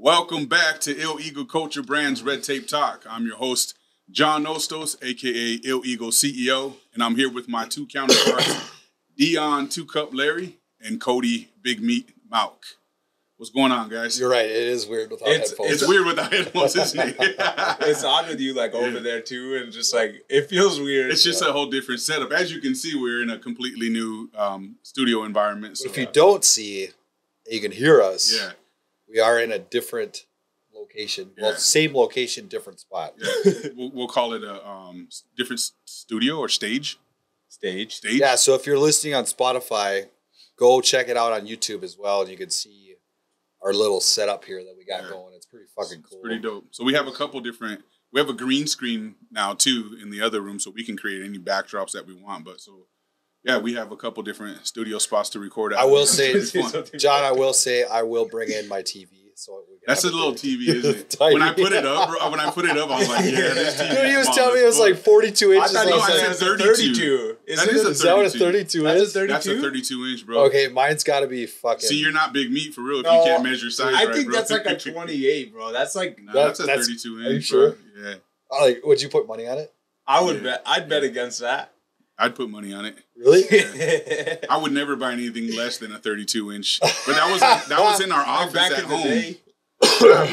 Welcome back to Ill Eagle Culture Brands Red Tape Talk. I'm your host, John Nostos, a.k.a. Ill Eagle CEO, and I'm here with my two counterparts, Dion Two Cup Larry and Cody Big Meat Mauk. What's going on, guys? You're right. It is weird without headphones. It's weird without headphones, isn't it? It's odd with you over there too, and just like it feels weird. It's just a whole different setup. As you can see, we're in a completely new studio environment. So, if you don't see, you can hear us. Yeah. We are in a different location. Well, same location, different spot. Yeah. we'll call it a different studio or stage. Stage. Yeah, so if you're listening on Spotify, go check it out on YouTube as well, and you can see our little setup here that we got going. It's pretty fucking cool. It's pretty dope. So we have a couple different. We have a green screen now too in the other room, so we can create any backdrops that we want. But yeah, we have a couple different studio spots to record at. I will say, John, I will bring in my TV. So that's a little TV, isn't it? When I put it up, I was like, yeah, this TV. Dude, he was telling me it was like 42 inches. I said 32. Is that what a 32 is? That's a 32 inch, bro. Okay, mine's got to be fucking. See, you're not big meat for real if you can't measure size. I think that's like a 28, bro. That's like that's a 32 inch. Are you sure? Bro. Yeah. Like, would you put money on it? I would bet. I'd bet against that. I'd put money on it. Really? Yeah. I would never buy anything less than a 32 inch. But that was in our office back at in the home. day.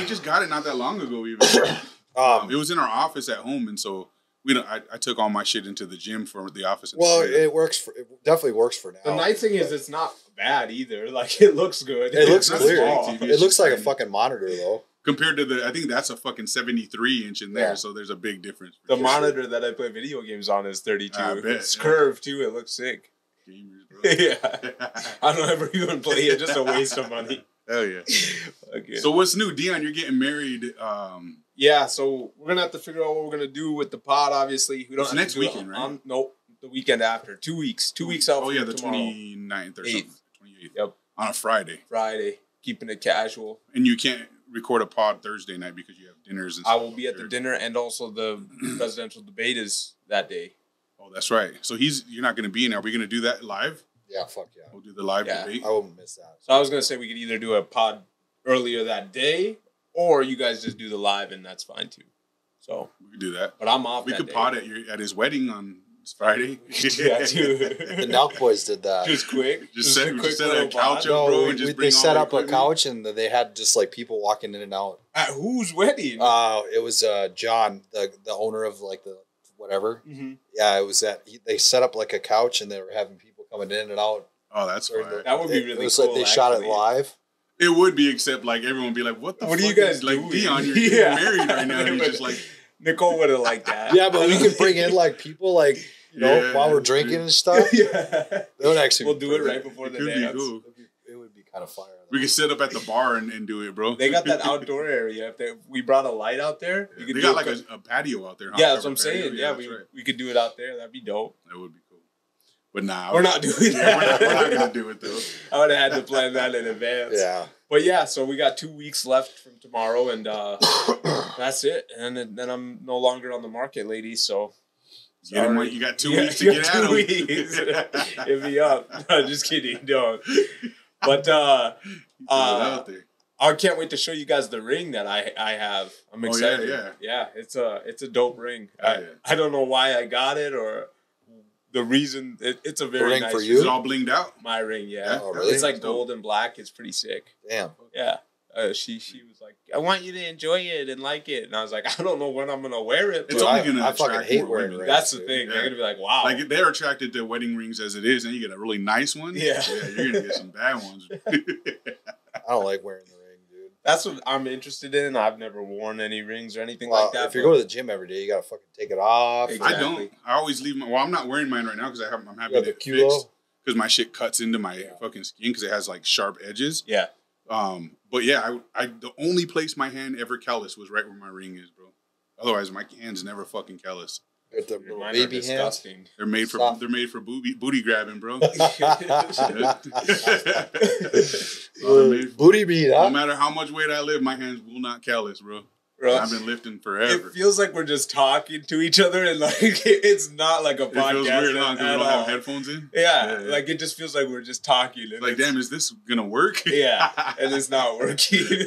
We just got it not that long ago, even. It was in our office at home, and so I took all my shit into the gym for the office. Well, it definitely works for now. The nice thing is it's not bad either. Like it looks good. It looks clear. It looks like a fucking monitor though. Compared to I think that's a fucking 73 inch in there, so there's a big difference. The monitor that I play video games on is 32. It's curved too. It looks sick. Gamers, bro. Yeah. I don't ever even play it. Just a waste of money. Hell yeah. Okay. So what's new, Dion? You're getting married. Yeah, so we're gonna have to figure out what we're gonna do with the pod. Obviously, we don't. It's have next to do weekend, right? Nope, the weekend after. 2 weeks. 2 weeks out. Oh yeah, the tomorrow. 29th or something. 28th. Yep. On a Friday. Friday, keeping it casual. And you can't record a pod Thursday night because you have dinners and stuff. I will be at the dinner, and also the presidential debate is that day. Oh, that's right. So you're not gonna be in there. Are we gonna do that live? Yeah, fuck yeah. We'll do the live debate. I won't miss that. So I was gonna say we could either do a pod earlier that day, or you guys just do the live, and that's fine too. So we could do that. But I'm off. We could pod at his wedding on Friday. Yeah, dude. The Nelk boys did that. Just quick. Just set a couch up, bro, and just bring they set up equipment. a couch, and they had just like people walking in and out. At whose wedding? It was John, the owner of like the whatever. Mm-hmm. Yeah, it was that they set up like a couch, and they were having people coming in and out. Oh, that's fine. That would be really cool. It was like they shot it live. It would be, except like everyone would be like, "What the? What fuck are you guys like doing? Dion, you're getting married right now." And he's just like, Nicole would have liked that. Yeah, but we could bring in like people like while we're drinking and stuff. Yeah, that would actually. We'll do it right before the dance. Cool. It would be kind of fire. We could sit up at the bar and do it, bro. They got that outdoor area. If we brought a light out there, we could got like a patio out there. Yeah, that's what I'm saying. Yeah, we could do it out there. That'd be dope. That would be cool. But nah, we're not doing that. We're not gonna do it though. I would have had to plan that in advance. Yeah. But yeah, so we got 2 weeks left from tomorrow, and that's it. And then I'm no longer on the market, ladies. So you got 2 weeks to get out of it. Hit me up. No, just kidding. No. But I can't wait to show you guys the ring that I have. I'm excited. Yeah. It's a dope ring. I don't know why I got it or the reason. It's a very ring nice for you. Is it all blinged out? My ring, yeah. Oh, really? It's like gold and black. It's pretty sick. Damn. Yeah. She was like, I want you to enjoy it and like it. And I was like, I don't know when I'm going to wear it. It's only going to attract fucking hate more wearing women. rings. That's the thing. They're going to be like, wow. Like, they're attracted to wedding rings as it is, and you get a really nice one. Yeah. You're going to get some bad ones. I don't like wearing the ring, dude. That's what I'm interested in. I've never worn any rings or anything like that. If you go to the gym every day, you got to fucking take it off. Exactly. I don't. I always leave my... Well, I'm not wearing mine right now because I'm having it fixed. Because my shit cuts into my fucking skin because it has, like, sharp edges. Yeah. But yeah, I the only place my hand ever callous was right where my ring is, bro. Otherwise, my hands never fucking callous. The little baby hands. They're made for booty grabbing, bro. Booty beat, huh? No matter how much weight I lift, my hands will not callous, bro. Bro, I've been lifting forever. It feels like we're just talking to each other, and like it's not like a podcast. It feels weird, because we don't have headphones in. Yeah, like it just feels like we're just talking. And like, damn, is this gonna work? Yeah, and it's not working.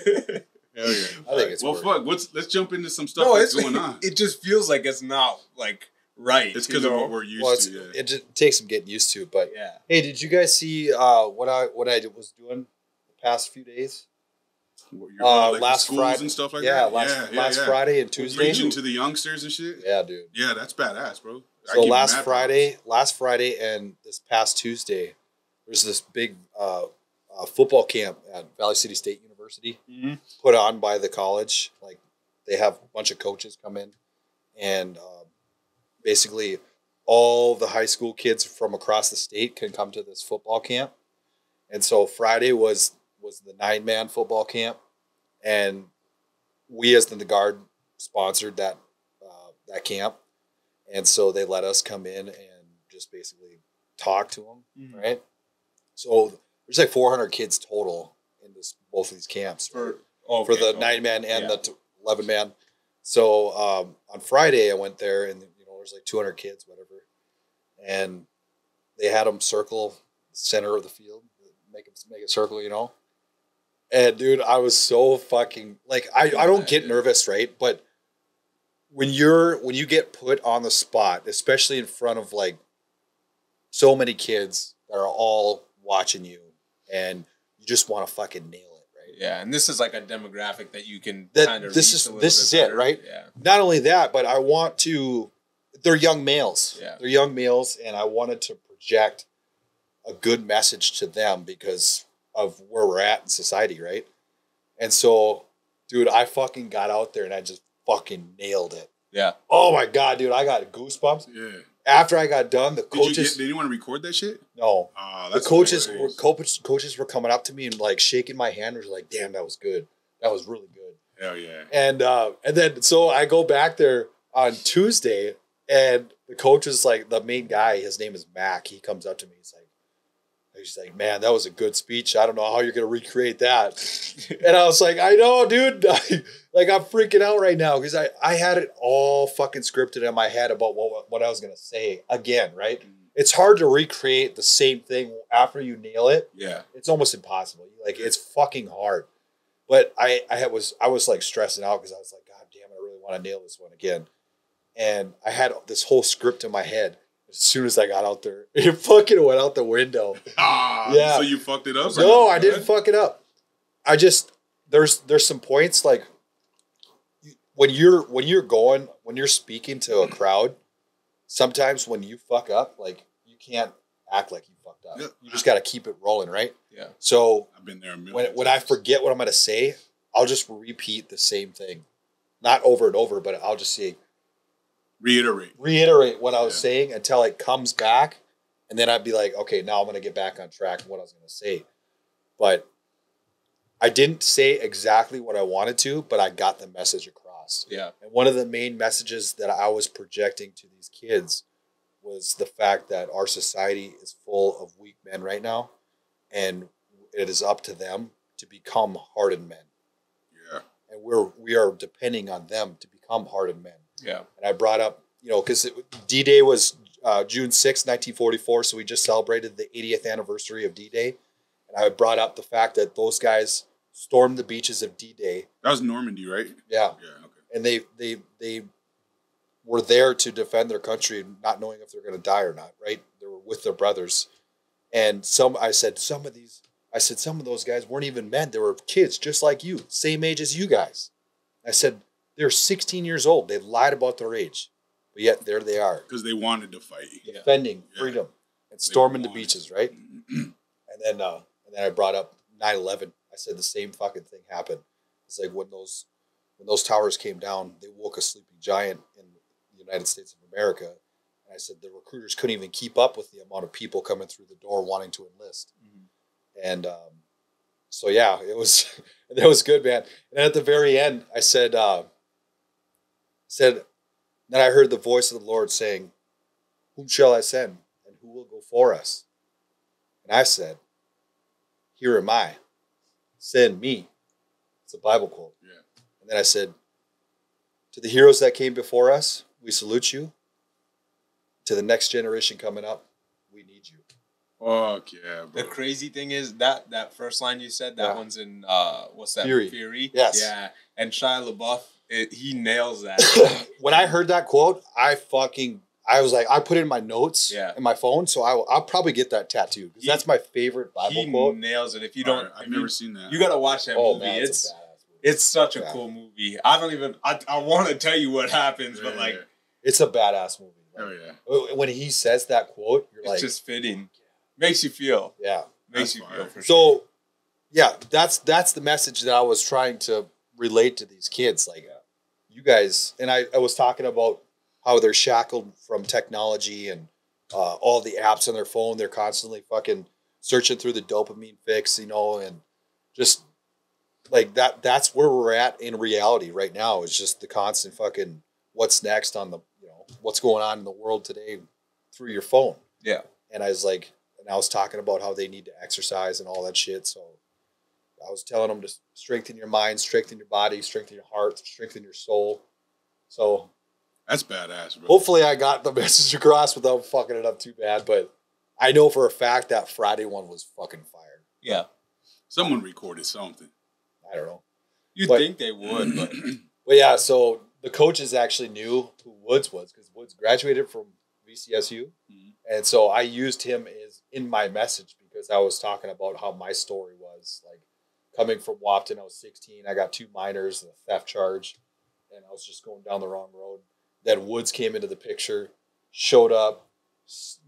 Hell yeah. I think it's fuck. Let's jump into some stuff that's going on. It just feels like it's not like right. It's because of what we're used to. It just takes some getting used to. But yeah. Hey, did you guys see what I was doing the past few days? Like last Friday and stuff like that. Last Friday and Tuesday. Preaching to the youngsters and shit. Yeah, dude. Yeah, that's badass, bro. So last Friday and this past Tuesday, there's this big football camp at Valley City State University, put on by the college. Like they have a bunch of coaches come in, and basically all the high school kids from across the state can come to this football camp. And so Friday was the 9-man football camp, and we as the Guard sponsored that camp. And so they let us come in and just basically talk to them, right? So there's like 400 kids total in both of these camps for the 9-man and the 11-man. So on Friday I went there, and there's like 200 kids, whatever, and they had them circle the center of the field, make a circle, And dude, I was so fucking like I don't get nervous, right? But when you get put on the spot, especially in front of like so many kids that are all watching you, and you just want to fucking nail it, right? Yeah, and this is like a demographic that you can kind of this is it, right? Yeah. Not only that, but I want to. They're young males. Yeah. They're young males, and I wanted to project a good message to them because of where we're at in society, right? And so, dude, I fucking got out there and I just fucking nailed it. Yeah. Oh my God, dude, I got goosebumps. Yeah. After I got done, the coaches. Did anyone record that shit? No. That's the coaches were coming up to me and like shaking my hand and was like, "Damn, that was good. That was really good." Hell yeah. And then so I go back there on Tuesday, and the coach is like, the main guy, his name is Mac. He comes up to me. He's like, "Man, that was a good speech. I don't know how you're going to recreate that." And I was like, "I know, dude." Like, I'm freaking out right now because I had it all fucking scripted in my head about what I was going to say again, right? It's hard to recreate the same thing after you nail it. Yeah. It's almost impossible. Like, it's fucking hard. But I was like stressing out because I was like, "God damn, I really want to nail this one again." And I had this whole script in my head. As soon as I got out there, it fucking went out the window. Yeah. So you fucked it up? No, I didn't fuck it up. I just there's some points like when you're speaking to a crowd, sometimes when you fuck up, like you can't act like you fucked up. Yeah. You just got to keep it rolling, right? Yeah. So I've been there a million when I forget what I'm going to say, I'll just repeat the same thing, not over and over, but I'll just say. Reiterate what I was saying until it comes back, and then I'd be like, okay, now I'm going to get back on track with what I was going to say. But I didn't say exactly what I wanted to, but I got the message across. Yeah. And one of the main messages that I was projecting to these kids was the fact that our society is full of weak men right now, and it is up to them to become hardened men. Yeah. And we are depending on them to become hardened men. Yeah. And I brought up, because D-Day was June 6, 1944, so we just celebrated the 80th anniversary of D-Day. And I brought up the fact that those guys stormed the beaches of D-Day. That was Normandy, right? Yeah. Yeah, okay. And they were there to defend their country, not knowing if they're going to die or not, right? They were with their brothers. And some of those guys weren't even men. They were kids just like you, same age as you guys. I said, they're 16 years old. They lied about their age, but yet there they are. Because they wanted to fight. Defending freedom and storming the beaches, right? and then I brought up 9/11. I said the same fucking thing happened. It's like when those towers came down, they woke a sleeping giant in the United States of America. And I said the recruiters couldn't even keep up with the amount of people coming through the door wanting to enlist. And so yeah, it was good, man. And then at the very end, I said, then I heard the voice of the Lord saying, "Whom shall I send, and who will go for us?" And I said, "Here am I. Send me." It's a Bible quote. Yeah. And then I said, "To the heroes that came before us, we salute you. To the next generation coming up, we need you." Fuck yeah, bro. The crazy thing is that first line you said, that one's in what's that? Fury. Yes. Yeah. And Shia LaBeouf, he nails that. When I heard that quote, I was like, I put it in my notes in my phone, so I'll probably get that tattoo because that's my favorite Bible quote. He nails it. If you don't, I've never seen that. You gotta watch that movie. Man, it's such a cool movie. I don't even. I want to tell you what happens, but like, it's a badass movie. Oh yeah. When he says that quote, you're like, it's just fitting. Makes you feel. Yeah. Makes you feel for sure. So, yeah, that's the message that I was trying to relate to these kids. Like, you guys, and I was talking about how they're shackled from technology and all the apps on their phone. They're constantly fucking searching through the dopamine fix, and just like that. That's where we're at in reality right now. Is just the constant fucking what's next on the, what's going on in the world today through your phone. Yeah. And I was talking about how they need to exercise and all that shit. So I was telling them to strengthen your mind, strengthen your body, strengthen your heart, strengthen your soul. So that's badass, bro. Hopefully I got the message across without fucking it up too bad. But I know for a fact that Friday one was fucking fire. Yeah. Someone recorded something. I don't know. You'd think they would, but but yeah, so the coaches actually knew who Woods was because Woods graduated from VCSU. Mm-hmm. And so I used him in my message because I was talking about how my story was. Like, coming from Wapton, I was 16. I got 2 minors and a theft charge. And I was just going down the wrong road. Then Woods came into the picture, showed up,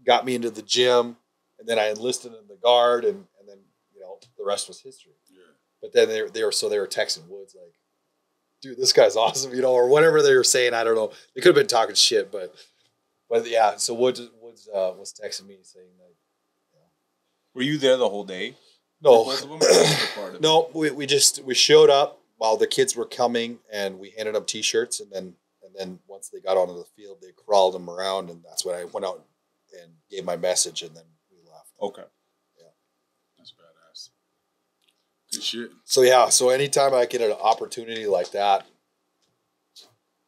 got me into the gym. And then I enlisted in the guard. And then, the rest was history. Yeah. But then they were texting Woods like, dude, this guy's awesome, or whatever they were saying. I don't know. They could have been talking shit, but yeah. So Woods was texting me saying like, were you there the whole day? No, no. We showed up while the kids were coming, and we handed them T-shirts, and then once they got onto the field, they crawled them around, and that's when I went out and gave my message, and then we left. Okay. Yeah, that's badass. Good shit. So yeah, anytime I get an opportunity like that,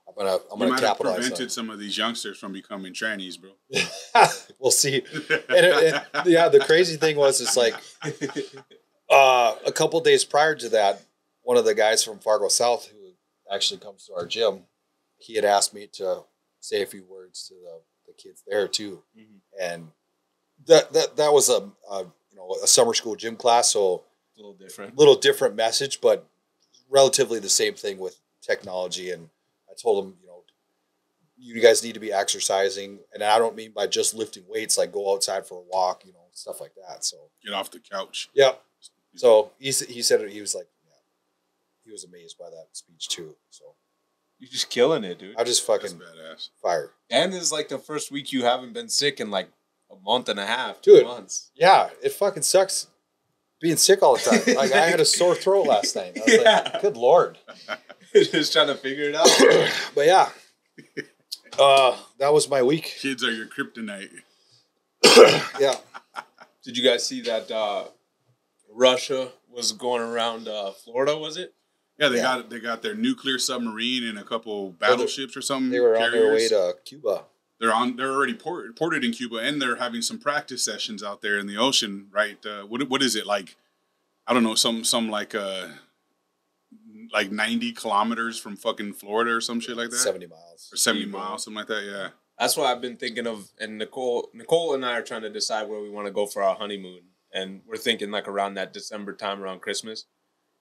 I'm gonna capitalize. You might have prevented some of these youngsters from becoming trannies, bro. We'll see. And the crazy thing was, it's like a couple days prior to that, one of the guys from Fargo South who actually comes to our gym, he had asked me to say a few words to the kids there too, and that was a summer school gym class, so a little different message, but relatively the same thing with technology. And I told them, you guys need to be exercising, and I don't mean by just lifting weights, like go outside for a walk, stuff like that. So get off the couch. Yeah. So he said it. He was like, he was amazed by that speech too. So you're just killing it, dude. I just fucking badass. Fire. And it's like the first week you haven't been sick in like a month and a half, dude, 2 months. Yeah, it fucking sucks being sick all the time. Like I had a sore throat last night. I was like, good Lord. Just trying to figure it out. But yeah. That was my week. Kids are your kryptonite. Yeah. Did you guys see that Russia was going around Florida, was it? Yeah, they got their nuclear submarine and a couple battleships or something. They were on their way to Cuba. They're already ported in Cuba, and they're having some practice sessions out there in the ocean, right? What is it like? I don't know, some like 90 kilometers from fucking Florida or some shit like that. 70 miles. Or 70 miles, something like that. Yeah. That's what I've been thinking of. And Nicole and I are trying to decide where we want to go for our honeymoon, and we're thinking like around that December time, around Christmas.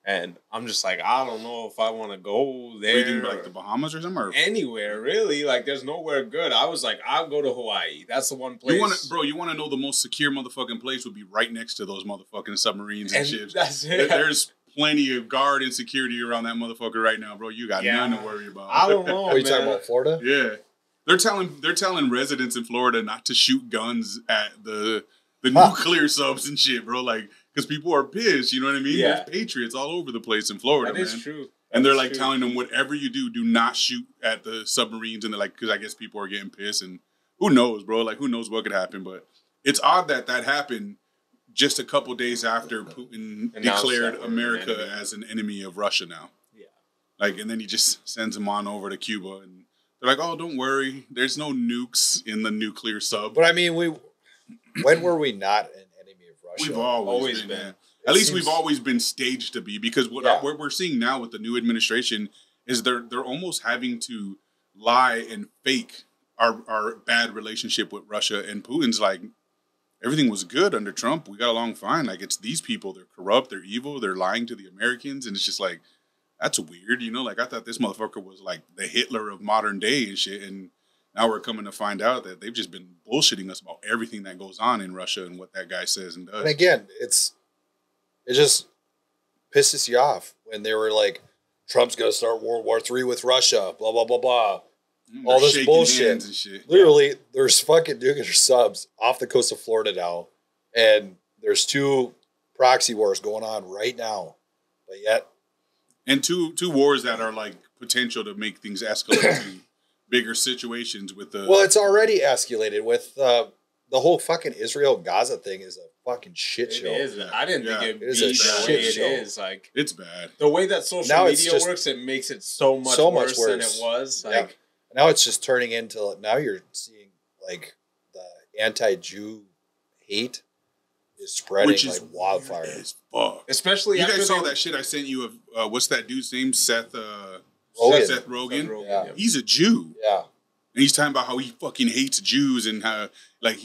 And I'm just like, I don't know if I want to go there. Like the Bahamas or something? Or anywhere, really. Like, there's nowhere good. I was like, I'll go to Hawaii. That's the one place. You want to know the most secure motherfucking place would be right next to those motherfucking submarines and ships. That's it. There's plenty of guard and security around that motherfucker right now, bro. You got none to worry about. I don't know, Are you talking about Florida? Yeah. They're telling residents in Florida not to shoot guns at the nuclear subs and shit, bro. Like, because people are pissed, you know what I mean? Yeah. There's patriots all over the place in Florida, man. That is true. And they're like telling them, whatever you do not shoot at the submarines. And they're like, because I guess people are getting pissed. And who knows, bro? Like, who knows what could happen? But it's odd that happened just a couple days after Putin declared America as an enemy of Russia now. Yeah. Like, and then he just sends them on over to Cuba. And they're like, oh, don't worry. There's no nukes in the nuclear sub. But I mean, when were we not an Russia. We've always been. Man. At least we've always been staged to be, because what we're seeing now with the new administration is they're almost having to lie and fake our bad relationship with Russia. And Putin's like, everything was good under Trump. We got along fine. Like, it's these people. They're corrupt. They're evil. They're lying to the Americans. And it's just like, that's weird. You know, like, I thought this motherfucker was like the Hitler of modern day and shit. And now we're coming to find out that they've just been bullshitting us about everything that goes on in Russia and what that guy says and does. And again, it just pisses you off when they were like, Trump's going to start World War III with Russia, blah, blah, blah, blah. All this bullshit. Literally, there's fucking nuclear subs off the coast of Florida now, and there's 2 proxy wars going on right now. But yet, and two wars that are like potential to make things escalate to bigger situations with the. Well, it's already escalated with the whole fucking Israel-Gaza thing is a fucking shit show. It is. I didn't think it is a shit show. It is. Like, it's bad. The way that social media works, it makes it so much worse than it was. Like. Yeah. Now it's just turning into, now you're seeing like the anti-Jew hate is spreading like wildfire. Fuck. Especially you after guys saw that shit I sent you of what's that dude's name? Seth Rogen. Yeah. He's a Jew. Yeah. And he's talking about how he fucking hates Jews and how like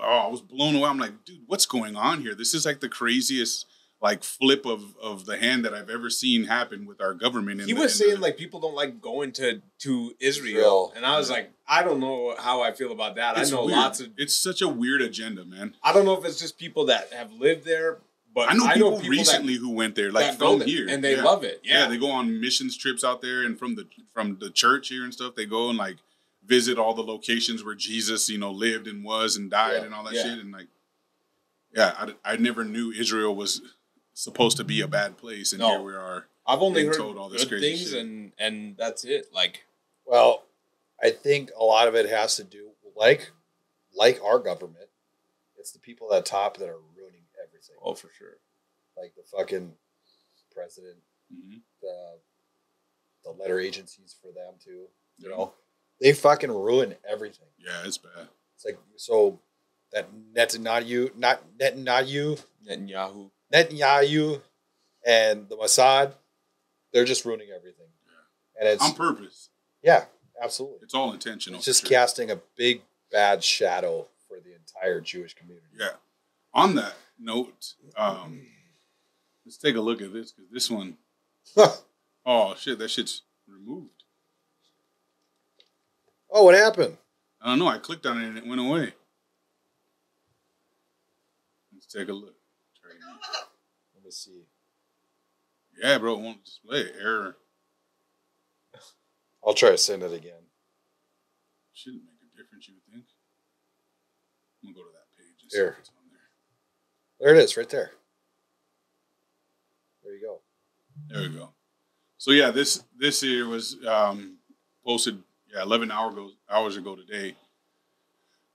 I was blown away. I'm like, dude, what's going on here? This is like the craziest like flip of the hand that I've ever seen happen with our government. He was saying like people don't like going to Israel, and I was like, I don't know how I feel about that. I know lots of. It's such a weird agenda, man. I don't know if it's just people that have lived there, but I know people recently who went there, like from here, and they love it. Yeah, they go on missions trips out there, and from the church here and stuff, they go and like visit all the locations where Jesus, lived and was and died and all that shit, and like, I never knew Israel was supposed to be a bad place, and here we are. I've only heard told all this good crazy things, shit. and that's it. Like, well, I think a lot of it has to do like our government. It's the people at the top that are ruining everything. Oh, for sure. Like the fucking president, the letter agencies for them too. You know, they fucking ruin everything. Yeah, it's bad. It's like, so that Netanyahu and the Mossad, they're just ruining everything. Yeah. And it's on purpose. Yeah, absolutely. It's all intentional. It's just casting a big bad shadow for the entire Jewish community. Yeah. On that note, let's take a look at this, because this one, oh shit, that shit's removed. Oh, what happened? I don't know. I clicked on it and it went away. Let's take a look. Let me see. Yeah, bro, it won't display. Error. I'll try to send it again. Shouldn't make a difference, you would think. I'm gonna go to that page and here. see what's on there. There it is, right there. There you go. There we go. So yeah, this here was posted 11 hours ago today.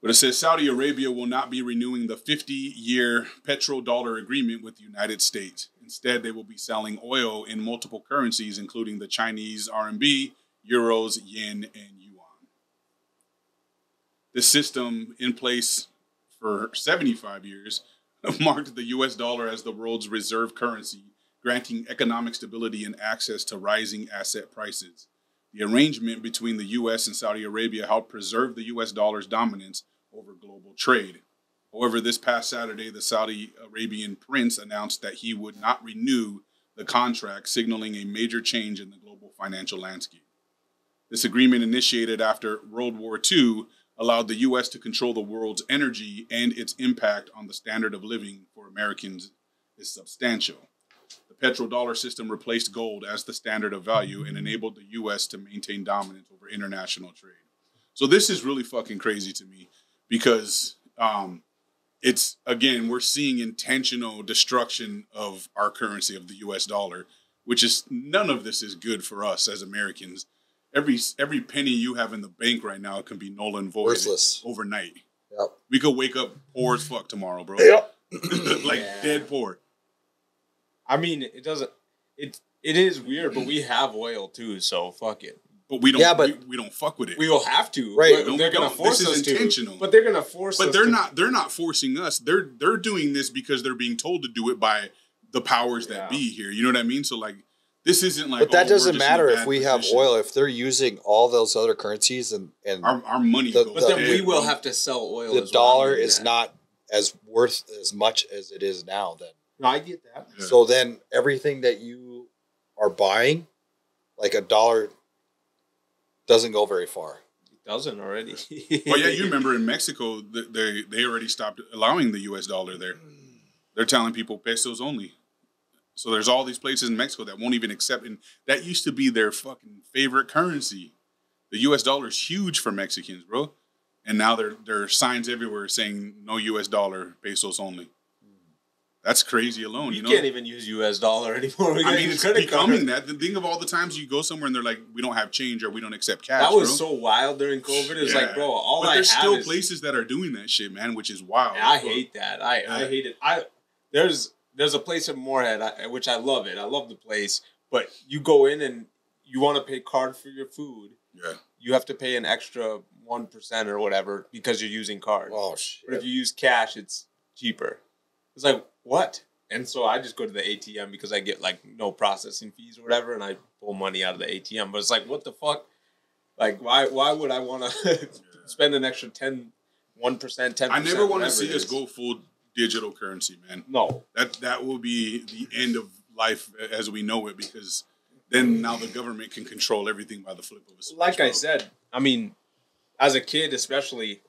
But it says Saudi Arabia will not be renewing the 50-year petrodollar agreement with the United States. Instead, they will be selling oil in multiple currencies, including the Chinese RMB, euros, yen, and yuan. This system, in place for 75 years, marked the U.S. dollar as the world's reserve currency, granting economic stability and access to rising asset prices. The arrangement between the U.S. and Saudi Arabia helped preserve the U.S. dollar's dominance over global trade. However, this past Saturday, the Saudi Arabian prince announced that he would not renew the contract, signaling a major change in the global financial landscape. This agreement, initiated after World War II, allowed the U.S. to control the world's energy, and its impact on the standard of living for Americans is substantial. The petrodollar system replaced gold as the standard of value and enabled the U.S. to maintain dominance over international trade. So this is really fucking crazy to me, because it's, again, we're seeing intentional destruction of our currency, of the U.S. dollar, which is, none of this is good for us as Americans. Every penny you have in the bank right now can be null and void. Worthless. Overnight. Yep. We could wake up poor as fuck tomorrow, bro. Yep. Dead poor. I mean, it is weird, but we have oil too, so fuck it. But we don't. Yeah, but we don't fuck with it. We will have to. Right. But they're gonna force us intentional. to. But they're gonna force us. But they're not forcing us. They're doing this because they're being told to do it by the powers that be here. You know what I mean? So like, this isn't like. But that doesn't matter if we position. have oil. If they're using all those other currencies and our money goes. But then we will have to sell oil. The dollar is not as worth as much as it is now. Then no, I get that. Yeah. So then everything that you are buying, like a dollar, doesn't go very far. It doesn't already. Well, yeah, you remember in Mexico, they already stopped allowing the U.S. dollar there. They're telling people pesos only. So there's all these places in Mexico that won't even accept, and that used to be their fucking favorite currency. The U.S. dollar is huge for Mexicans, bro. And now there are signs everywhere saying no U.S. dollar, pesos only. That's crazy alone, you know? You can't even use U.S. dollar anymore. I mean, it's becoming that. Think of all the times you go somewhere and they're like, we don't have change or we don't accept cash, That was so wild during COVID. It was like, bro, all I have is... But there's still places that are doing that shit, man, which is wild. I hate that. I hate it. There's a place in Moorhead, which I love it. I love the place. But you go in and you want to pay card for your food. Yeah. You have to pay an extra 1% or whatever because you're using card. Oh, shit. But if you use cash, it's cheaper. It's like, what? And so I just go to the ATM because I get like no processing fees or whatever, and I pull money out of the ATM. But it's like, what the fuck? Like, why would I want to spend an extra 1%, 10%? I never want to see us go full digital currency, man. No. That will be the end of life as we know it, because then now the government can control everything by the flip of a switch. Like I said, I mean, as a kid especially,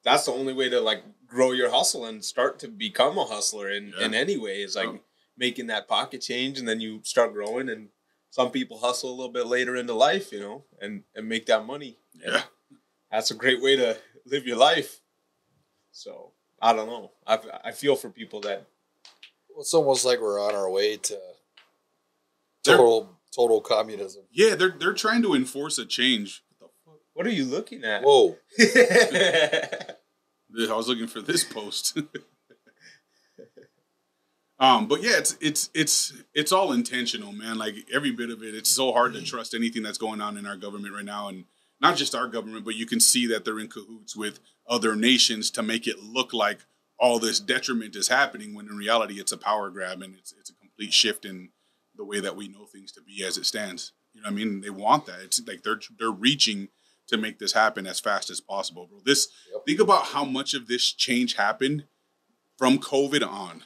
that's the only way to like grow your hustle and start to become a hustler in any way is like making that pocket change, and then you start growing, and some people hustle a little bit later into life, you know, and make that money. Yeah. And that's a great way to live your life. So I don't know. I feel for people that. Well, it's almost like we're on our way to total communism. Yeah, they're trying to enforce a change. What are you looking at? Whoa. I was looking for this post. But yeah, it's all intentional, man. Like every bit of it. It's so hard to trust anything that's going on in our government right now, and not just our government, but you can see that they're in cahoots with other nations to make it look like all this detriment is happening, when in reality it's a power grab, and it's a complete shift in the way that we know things to be as it stands. You know what I mean? They want that. It's like they're reaching to make this happen as fast as possible, bro. Think about how much of this change happened from COVID on.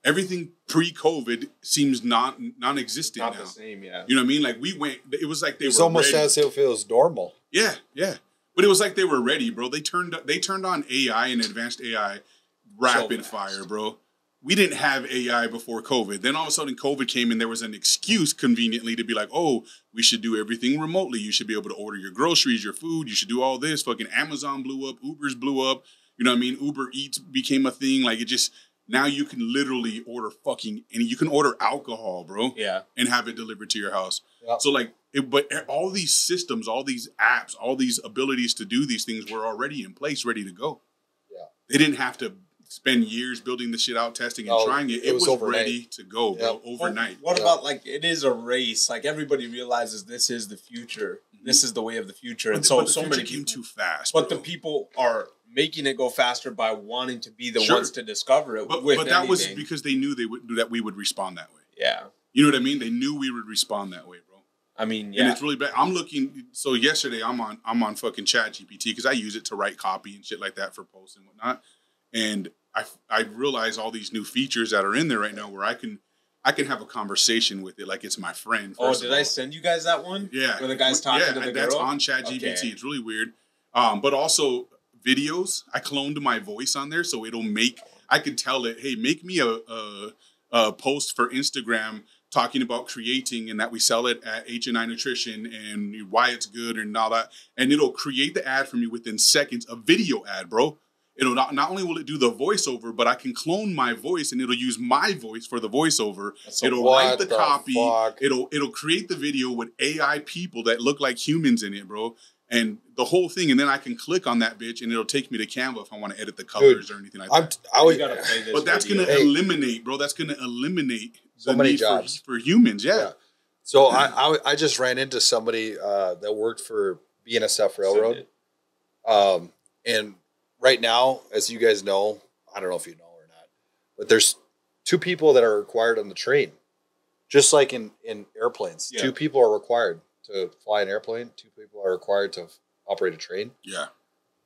Everything pre-COVID seems non-existent now. Not the same, yeah. You know what I mean? Like it was like It's almost ready. as if it was normal. Yeah. But it was like they were ready, bro. They turned on AI and advanced AI rapid fire, bro. We didn't have AI before COVID. Then all of a sudden COVID came and there was an excuse conveniently to be like, oh, we should do everything remotely. You should be able to order your groceries, your food. You should do all this. Fucking Amazon blew up. Uber's blew up. You know what I mean? Uber Eats became a thing. Like it just, now you can literally order and you can order alcohol, bro. Yeah. And have it delivered to your house. Yep. So like, but all these systems, all these apps, all these abilities to do these things were already in place, ready to go. Yeah. They didn't have to spend years building the shit out, testing and trying it. It was ready to go, bro, overnight. What about like it is a race? Like everybody realizes this is the future. Mm-hmm. This is the way of the future, and so many came too fast. But the people are making it go faster by wanting to be the ones to discover it. But that was because they knew we would respond that way. Yeah, you know what I mean. They knew we would respond that way, bro. I mean, yeah, and it's really bad. I'm looking. So yesterday, I'm on fucking ChatGPT because I use it to write copy and shit like that for posts and whatnot, and I realize all these new features that are in there right now where I can have a conversation with it like it's my friend. Did I send you guys that one? Yeah. Where the guy's talking to the girl? That's on ChatGPT. Okay. It's really weird. But also videos. I cloned my voice on there so I could tell it, hey, make me a post for Instagram talking about creating and that we sell it at H&I Nutrition and why it's good and all that. And it'll create the ad for me within seconds, a video ad, bro. It'll not only will it do the voiceover, but I can clone my voice and it'll use my voice for the voiceover. It'll write the copy. Fuck? It'll create the video with AI people that look like humans in it, bro. And the whole thing, and then I can click on that bitch and it'll take me to Canva if I want to edit the colors or anything like that. You gotta play this but that's going to eliminate, bro. That's going to eliminate so many jobs for humans. Yeah. So I just ran into somebody that worked for BNSF Railroad. And right now, as you guys know, I don't know if you know or not, but there's 2 people that are required on the train. Just like in airplanes. Yeah. 2 people are required to fly an airplane. 2 people are required to operate a train. Yeah.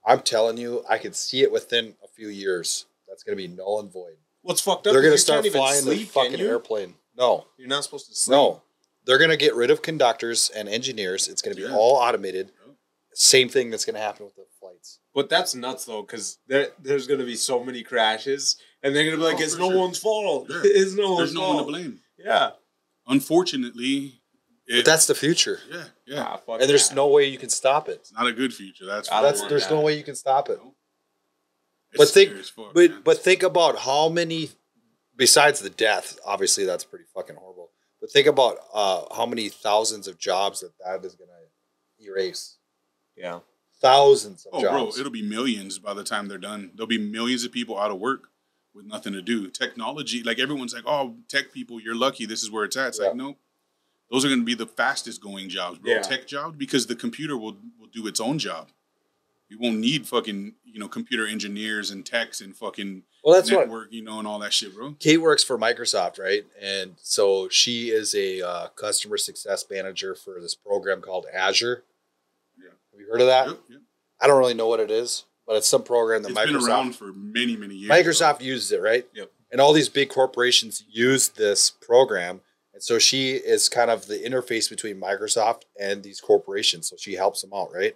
I'm telling you, I can see it within a few years. That's going to be null and void. What's fucked up? They're going to start flying the fucking airplane. No. You're not supposed to sleep. No. They're going to get rid of conductors and engineers. It's going to be all automated. Same thing that's going to happen with the flights. But that's nuts, though, because there's going to be so many crashes, and they're going to be like, it's no one's fault. Yeah. It's no one's fault. There's no one to blame. Yeah. Unfortunately... But that's the future. Yeah, yeah. And there's no way you can stop it. It's not a good future. There's no way you can stop it. No. But think about how many, besides the death, obviously that's pretty fucking horrible. But think about how many thousands of jobs that is going to erase. Yeah. Thousands of jobs. Bro, it'll be millions by the time they're done. There'll be millions of people out of work with nothing to do. Technology, like everyone's like, oh, tech people, you're lucky. This is where it's at. It's like, nope. Those are going to be the fastest going jobs, bro. Yeah. Tech jobs, because the computer will do its own job. You won't need fucking, computer engineers and techs and fucking network, and all that shit, bro. Kate works for Microsoft, right? And so she is a customer success manager for this program called Azure. Yeah. Have you heard of that? Yep. I don't really know what it is, but it's some program that Microsoft... It's been around for many, many years. Microsoft uses it, right? Yep. And all these big corporations use this program. And so she is kind of the interface between Microsoft and these corporations. So she helps them out, right?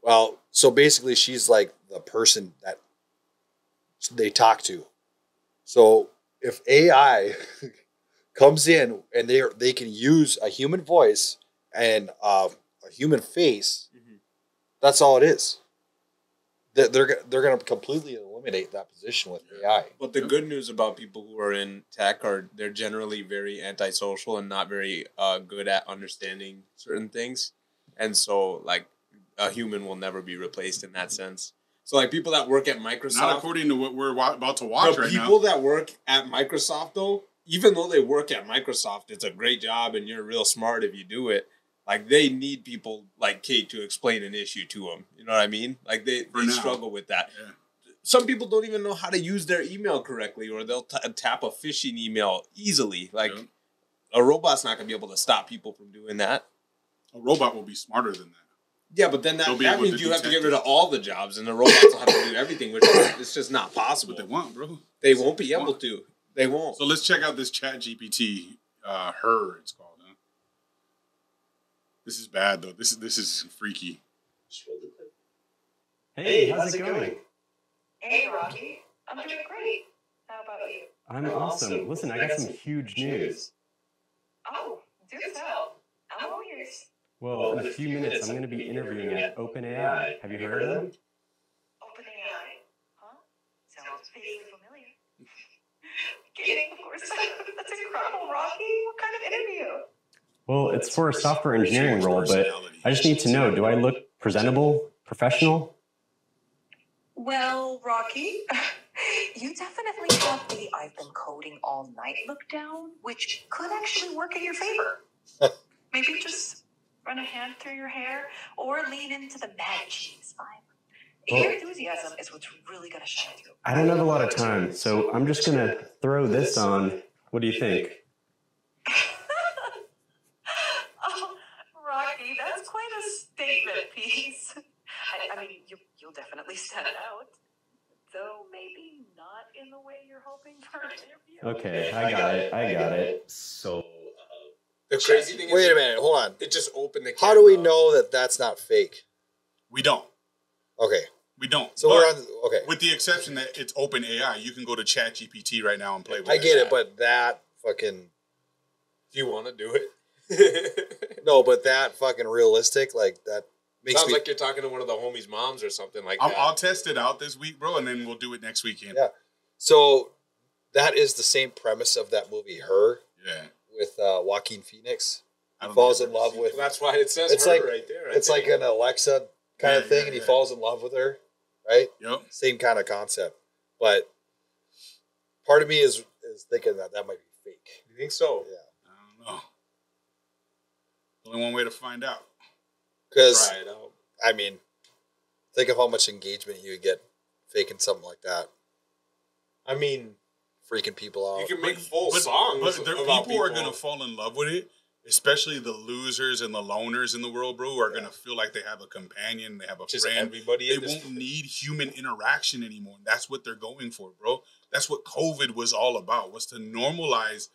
Well, so basically she's like the person that they talk to. So if AI comes in and they can use a human voice and a human face, that's all it is. They're going to completely eliminate that position with AI. But the good news about people who are in tech are they're generally very antisocial and not very good at understanding certain things. And so, like, a human will never be replaced in that sense. So, like, people that work at Microsoft... Not according to what we're about to watch right now. People that work at Microsoft, though, even though they work at Microsoft, it's a great job and you're real smart if you do it. Like, they need people like Kate to explain an issue to them. You know what I mean? Like, they struggle with that. Yeah. Some people don't even know how to use their email correctly, or they'll tap a phishing email easily. Like, a robot's not going to be able to stop people from doing that. A robot will be smarter than that. Yeah, but then that means you have to get rid of all the jobs, and the robots will have to do everything, which is just not possible. But they won't, bro. They won't be able to. They won't. So let's check out this ChatGPT. Her, it's called. Huh? This is bad though. This is freaky. Hey, how's it going? Hey, Rocky. I'm doing great. How about you? I'm awesome. Listen, I got some huge news. Oh, do tell. I'm all ears. Well, in a few minutes, I'm going to be interviewing at OpenAI. Have you heard of them? OpenAI? Huh? Sounds vaguely familiar. Kidding, of course. That's incredible, Rocky. What kind of interview? Well, it's for a software engineering role, but I just need to know, do I look presentable, professional? Well, Rocky, you definitely have the I've been coding all night look down, which could actually work in your favor. Maybe just run a hand through your hair or lean into the mad cheese vibe. Your enthusiasm is what's really going to shine through. I don't have a lot of time, so I'm just going to throw this on. What do you think? Oh, Rocky, that's quite a statement piece. I mean, you'll definitely stand out. Though maybe not in the way you're hoping for an interview. Okay, I got it. So... The crazy thing is... Wait a minute, hold on. It just opened the camera. How do we know that that's not fake? We don't. Okay. We don't. So we're on... Okay. With the exception that it's open AI. You can go to ChatGPT right now and play with it. I get it, but that fucking... Do you want to do it? No, but that fucking realistic, like, that makes Sounds like you're talking to one of the homies' moms or something like that. I'll test it out this week, bro, and then we'll do it next weekend. Yeah. So that is the same premise of that movie, Her. Yeah. With Joaquin Phoenix. He falls in love with... That's why it says it's Her like, right there. It's like an Alexa kind of thing, and he falls in love with her, right? Yep. Same kind of concept. But part of me is thinking that might be fake. You think so? Yeah. I don't know. Only one way to find out. Because, Try it out. I mean, think of how much engagement you would get faking something like that. I mean, Freaking people out. you can make full songs. But about people are going to fall in love with it, especially the losers and the loners in the world, bro, who are going to feel like they have a companion, they have a Just friend. everybody They in this- won't need human interaction anymore. And that's what they're going for, bro. That's what COVID was all about, was to normalize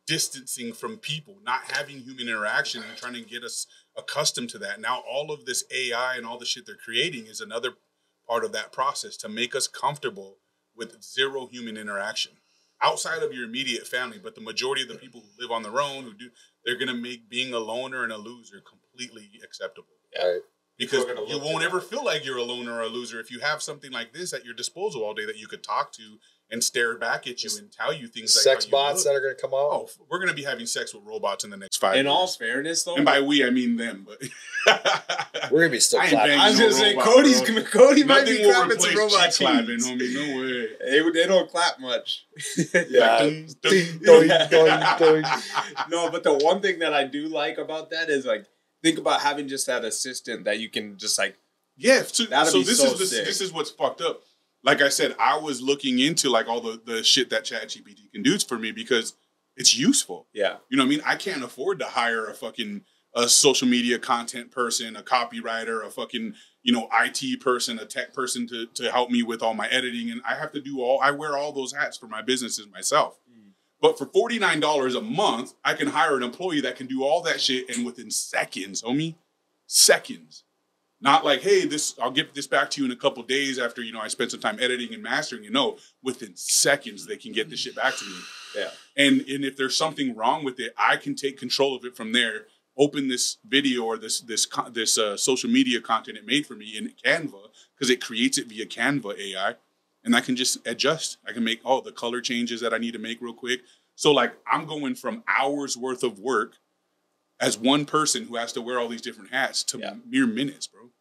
distancing from people, not having human interaction and trying to get us accustomed to that. Now, all of this AI and all the shit they're creating is another part of that process to make us comfortable with zero human interaction outside of your immediate family. But the majority of the people who live on their own, they're going to make being a loner and a loser completely acceptable. Right. Because People are gonna you look won't at ever that. feel like you're a loner or a loser if you have something like this at your disposal all day that you could talk to and stare back at you and tell you things like Sex how you bots look. that are going to come out. Oh, we're going to be having sex with robots in the next 5 In years. all fairness, though, And by we, I mean them. But We're going to be still I ain't clapping. banging I was no gonna say robot, Cody bro. might be Nothing will clapping some replace robot cheek clapping, cheeks. homie. No way. They don't clap much. Yeah. Dun, dun, Doing, dun. doing. No, but the one thing that I do like about that is like think about having just that assistant that you can just like Yeah, so That'd be this so is sick. this is what's fucked up. Like I said, I was looking into like all the shit that ChatGPT can do for me because it's useful. yeah. You know what I mean? I can't afford to hire a social media content person, a copywriter, a fucking, IT person, a tech person to help me with all my editing. And I have to I wear all those hats for my businesses myself. But for $49 a month, I can hire an employee that can do all that shit and within seconds, homie. Seconds. Not like, hey, I'll get this back to you in a couple days after, I spent some time editing and mastering. Within seconds, they can get this shit back to me. Yeah. And if there's something wrong with it, I can take control of it from there, open this video or this social media content it made for me in Canva, because it creates it via Canva AI, and I can just adjust. I can make all the color changes that I need to make real quick. So, like, I'm going from hours worth of work as one person who has to wear all these different hats to mere minutes, bro.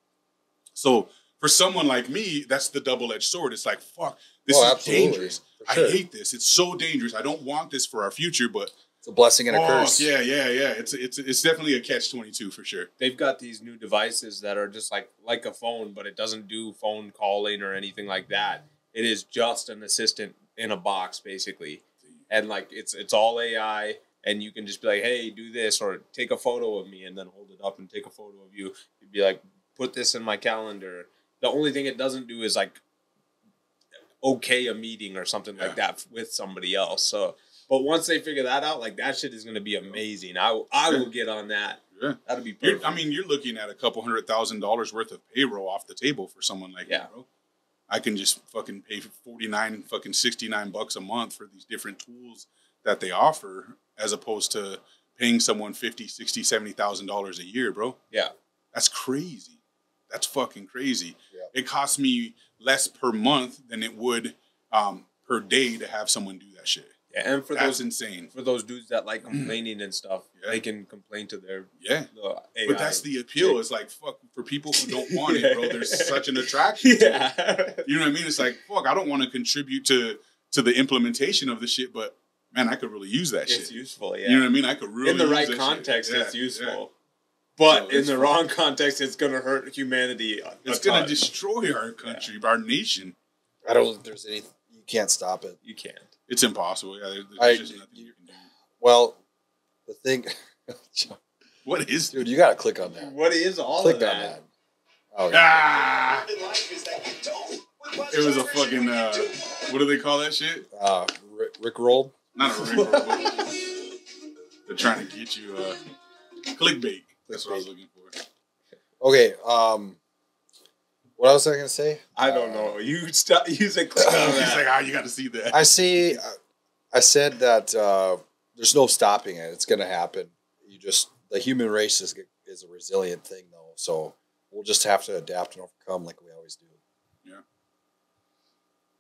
So for someone like me, that's the double-edged sword. It's like, fuck, this is absolutely. dangerous. For sure. I hate this. It's so dangerous. I don't want this for our future, but It's a blessing and a curse. yeah. It's definitely a catch-22 for sure. They've got these new devices that are just like a phone, but it doesn't do phone calling or anything like that. It is just an assistant in a box, basically. And like it's all AI, and you can just be like, hey, do this, or take a photo of me and then hold it up and take a photo of you. You'd be like, put this in my calendar. The only thing it doesn't do is like okay a meeting or something like that with somebody else. So, but once they figure that out, like that shit is going to be amazing. I will get on that. Yeah. That'd be perfect. You're looking at a couple $100,000 worth of payroll off the table for someone like me, bro. I can just fucking pay $69 a month for these different tools that they offer, as opposed to paying someone $50,000, $60,000, $70,000 a year, bro. Yeah. That's crazy. That's fucking crazy. Yeah. It costs me less per month than it would per day to have someone do that shit. Yeah, and for That's those insane. for those dudes that like complaining and stuff, they can complain to their Yeah. the AI. But that's the appeal. It's like, fuck, for people who don't want it, bro, there's such an attraction to it. You know what I mean? It's like, fuck, I don't want to contribute to the implementation of the shit, but man, I could really use that shit. It's useful, yeah. You know what I mean? I could really in the use right that context, shit. it's Yeah, useful. yeah. But So in it's the fun. wrong context, it's going to hurt humanity. It's going to destroy our country, our nation. I don't think there's anything. You can't stop it. You can't. It's impossible. Yeah, there's just nothing you can do. Well, the thing, What is dude, you got to click on that. What is all Click of on that? that. Oh, yeah. Ah! It was a fucking, what do they call that shit? Rick rolled. Not a ring, but they're trying to get you clickbait. That's what I was looking for. Okay. What else was I going to say? I don't know. You said click on He's that. like, you got to see that. I see. I said that there's no stopping it. It's going to happen. The human race is a resilient thing, though. So we'll just have to adapt and overcome like we always do. Yeah.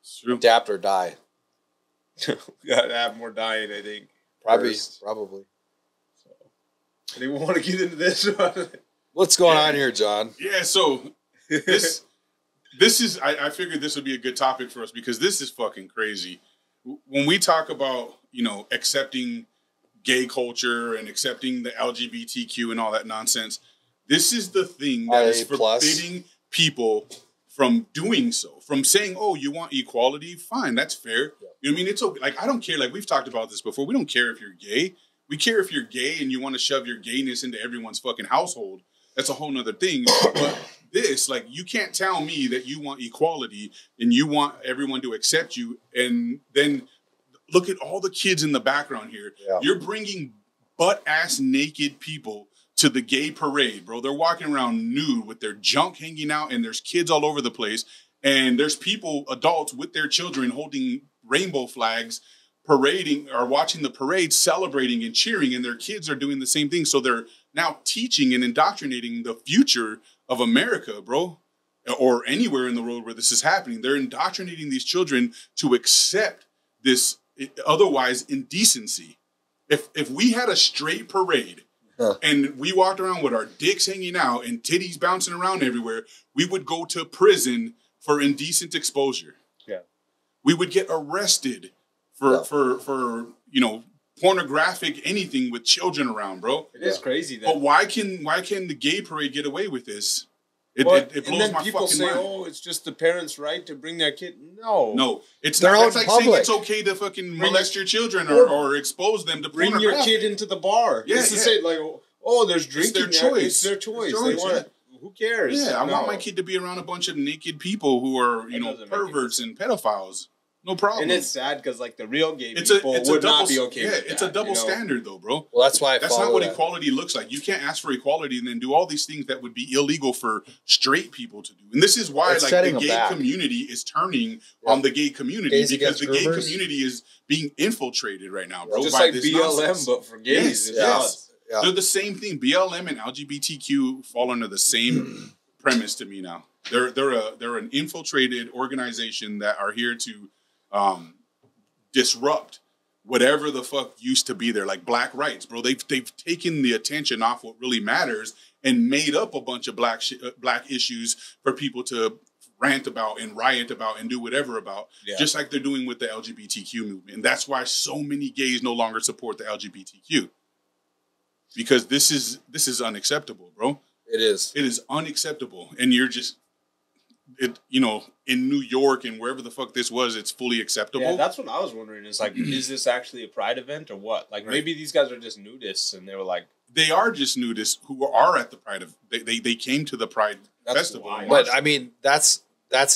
It's true. Adapt or die. We got to have more dying, I think. Probably. First. So. Anyone want to get into this one? What's going on here, John? Yeah, so this is, I figured this would be a good topic for us because this is fucking crazy. When we talk about, accepting gay culture and accepting the LGBTQ and all that nonsense. This is the thing that is forbidding people from doing so, from saying, oh, you want equality? Fine, that's fair. Yeah. You know what I mean? It's okay. Like, I don't care. Like, we've talked about this before. We don't care if you're gay. We care if you're gay and you want to shove your gayness into everyone's fucking household. That's a whole nother thing. But this, like, you can't tell me that you want equality and you want everyone to accept you. And then look at all the kids in the background here. Yeah. You're bringing butt-ass naked people to the gay parade, bro. They're walking around nude with their junk hanging out, and there's kids all over the place. And there's people, adults with their children holding rainbow flags, parading or watching the parade, celebrating and cheering, and their kids are doing the same thing. So they're now teaching and indoctrinating the future of America, bro, or anywhere in the world where this is happening. They're indoctrinating these children to accept this otherwise indecency. If we had a straight parade, and we walked around with our dicks hanging out and titties bouncing around everywhere, we would go to prison for indecent exposure. Yeah. We would get arrested for you know, pornographic anything with children around, bro. It is crazy. But why can the gay parade get away with this? It blows my fucking mind. Oh, it's just the parents' right to bring their kid. No, it's not. It's like saying it's okay to fucking molest your children or expose them to bring your kid into the bar. Yeah, it's the same. Like, oh, there's drinking. It's their choice. It's their choice. They want. Who cares? Yeah, I want my kid to be around a bunch of naked people who are, you know, perverts and pedophiles. No problem. And it's sad because, like, the real gay people would not be okay with that. It's a double standard, though, bro. Well, that's why that's not what equality looks like. You can't ask for equality and then do all these things that would be illegal for straight people to do. And this is why, like, the gay community is turning on the gay community because the gay community is being infiltrated right now, bro. Just like BLM, but for gays. Yes. Yeah. They're the same thing. BLM and LGBTQ fall under the same premise to me now. They're an infiltrated organization that are here to disrupt whatever the fuck used to be there, like black rights, bro. They've taken the attention off what really matters and made up a bunch of black issues for people to rant about and riot about and do whatever about, just like they're doing with the LGBTQ movement. And that's why so many gays no longer support the LGBTQ, because this is unacceptable, bro. It is unacceptable, and you're just. You know, in New York and wherever the fuck this was, it's fully acceptable. Yeah, that's what I was wondering. Is like, is this actually a pride event or what? Like, maybe these guys are just nudists and they were like... They are just nudists who are at the pride of... They came to the pride festival. Wild. But, I mean, that's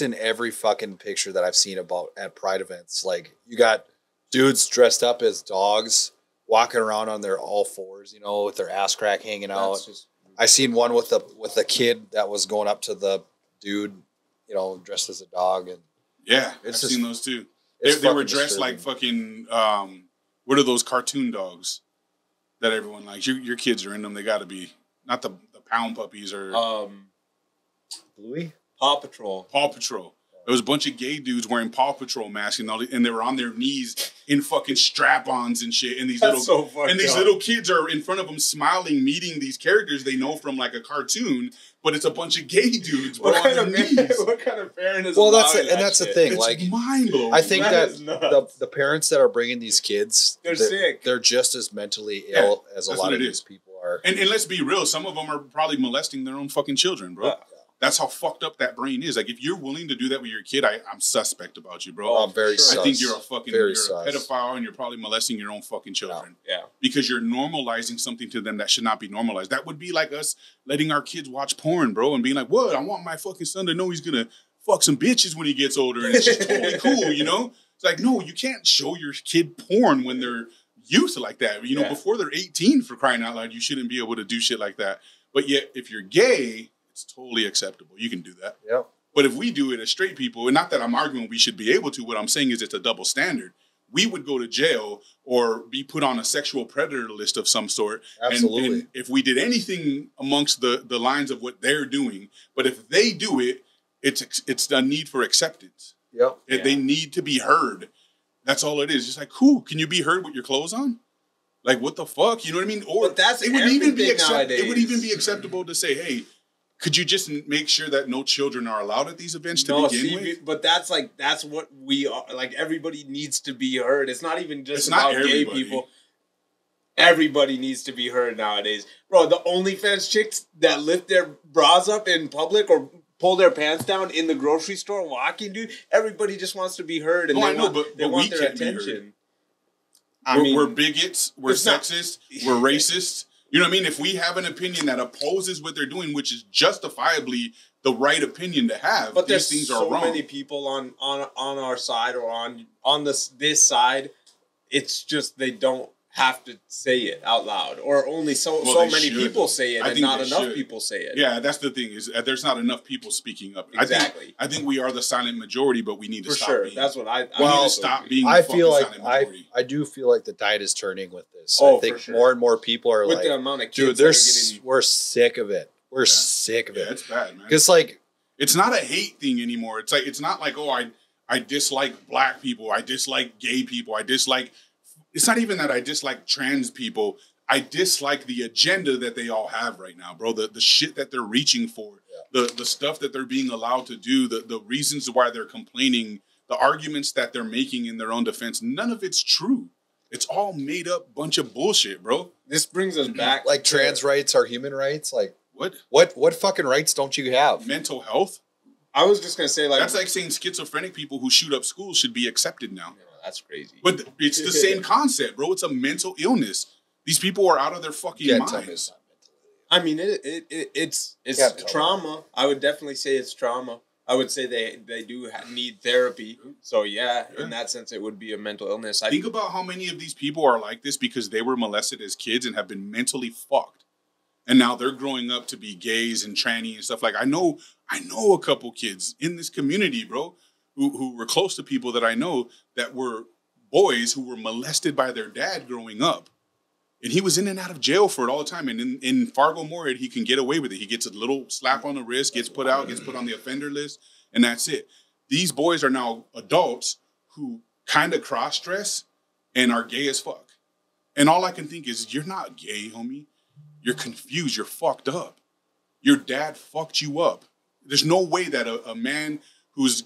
in every fucking picture that I've seen about at pride events. Like, you got dudes dressed up as dogs walking around on their all fours, you know, with their ass crack hanging out. I seen one with a kid that was going up to the dude, you know, dressed as a dog, and I've seen those too. They were dressed like fucking what are those cartoon dogs that everyone likes? Your kids are in them. They got to be not the pound puppies or Bluey, Paw Patrol. There was a bunch of gay dudes wearing Paw Patrol masks and they were on their knees in fucking strap-ons and shit. And these little kids are in front of them smiling, meeting these characters they know from like a cartoon, but it's a bunch of gay dudes. What kind of parent is? Well, that's the thing. It's like mind-blowing. I think that the parents that are bringing these kids, they're sick. They're just as mentally ill as a lot of these people are. And let's be real, some of them are probably molesting their own fucking children, bro. That's how fucked up that brain is. Like, if you're willing to do that with your kid, I'm suspect about you, bro. I'm very sus. I think you're a pedophile and you're probably molesting your own fucking children. Yeah. Because you're normalizing something to them that should not be normalized. That would be like us letting our kids watch porn, bro, and being like, what? I want my fucking son to know he's going to fuck some bitches when he gets older. And it's just totally cool, you know? It's like, no, you can't show your kid porn when they're youth like that. You know, before they're 18, for crying out loud, you shouldn't be able to do shit like that. But yet, if you're gay... it's totally acceptable. You can do that. Yeah. But if we do it as straight people, and not that I'm arguing we should be able to, what I'm saying is it's a double standard. We would go to jail or be put on a sexual predator list of some sort. Absolutely. And if we did anything amongst the lines of what they're doing, but if they do it, it's a need for acceptance. Yep. They need to be heard. That's all it is. It's like, cool, can you be heard with your clothes on? Like, what the fuck? You know what I mean? Or it would even be acceptable to say, hey, could you just make sure that no children are allowed at these events to begin with? But that's what we are. Like, everybody needs to be heard. It's not even just about gay people. Everybody needs to be heard nowadays. Bro, the OnlyFans chicks that lift their bras up in public or pull their pants down in the grocery store walking, dude, everybody just wants to be heard. And they want their attention. We're bigots. We're sexist. We're racist. You know what I mean? If we have an opinion that opposes what they're doing, which is justifiably the right opinion to have, but these things are wrong. There's so many people on our side or on this side. It's just they don't have to say it out loud, or only so many people say it, and not enough people say it. Yeah, that's the thing, is there's not enough people speaking up. Exactly. I think we are the silent majority, but we need to stop being. That's what I need to stop being. I feel like I do feel like the tide is turning with this. I think more and more people are with like, the amount of kids dude, we're sick of it. We're sick of it. Yeah, it's bad, man. Because like, it's not a hate thing anymore. It's like, it's not like, oh, I dislike black people. I dislike gay people. It's not even that I dislike trans people. I dislike the agenda that they all have right now, bro. The shit that they're reaching for, the stuff that they're being allowed to do, the reasons why they're complaining, the arguments that they're making in their own defense. None of it's true. It's all made up bunch of bullshit, bro. This brings us back. Like trans rights are human rights. Like what fucking rights don't you have? Mental health. I was just gonna say, like, that's like saying schizophrenic people who shoot up schools should be accepted now. Yeah, that's crazy. But it's the same concept, bro. It's a mental illness. These people are out of their fucking minds. I mean, it's trauma. I would definitely say it's trauma. I would say they do need therapy. So yeah, in that sense, it would be a mental illness. Think about how many of these people are like this because they were molested as kids and have been mentally fucked. And now they're growing up to be gays and tranny and stuff. Like I know a couple kids in this community, bro, who were close to people that I know that were boys who were molested by their dad growing up. And he was in and out of jail for it all the time. And in Fargo-Moorhead, he can get away with it. He gets a little slap on the wrist, gets put out, gets put on the offender list, and that's it. These boys are now adults who kind of cross-dress and are gay as fuck. And all I can think is, you're not gay, homie. You're confused. You're fucked up. Your dad fucked you up. There's no way that a man who's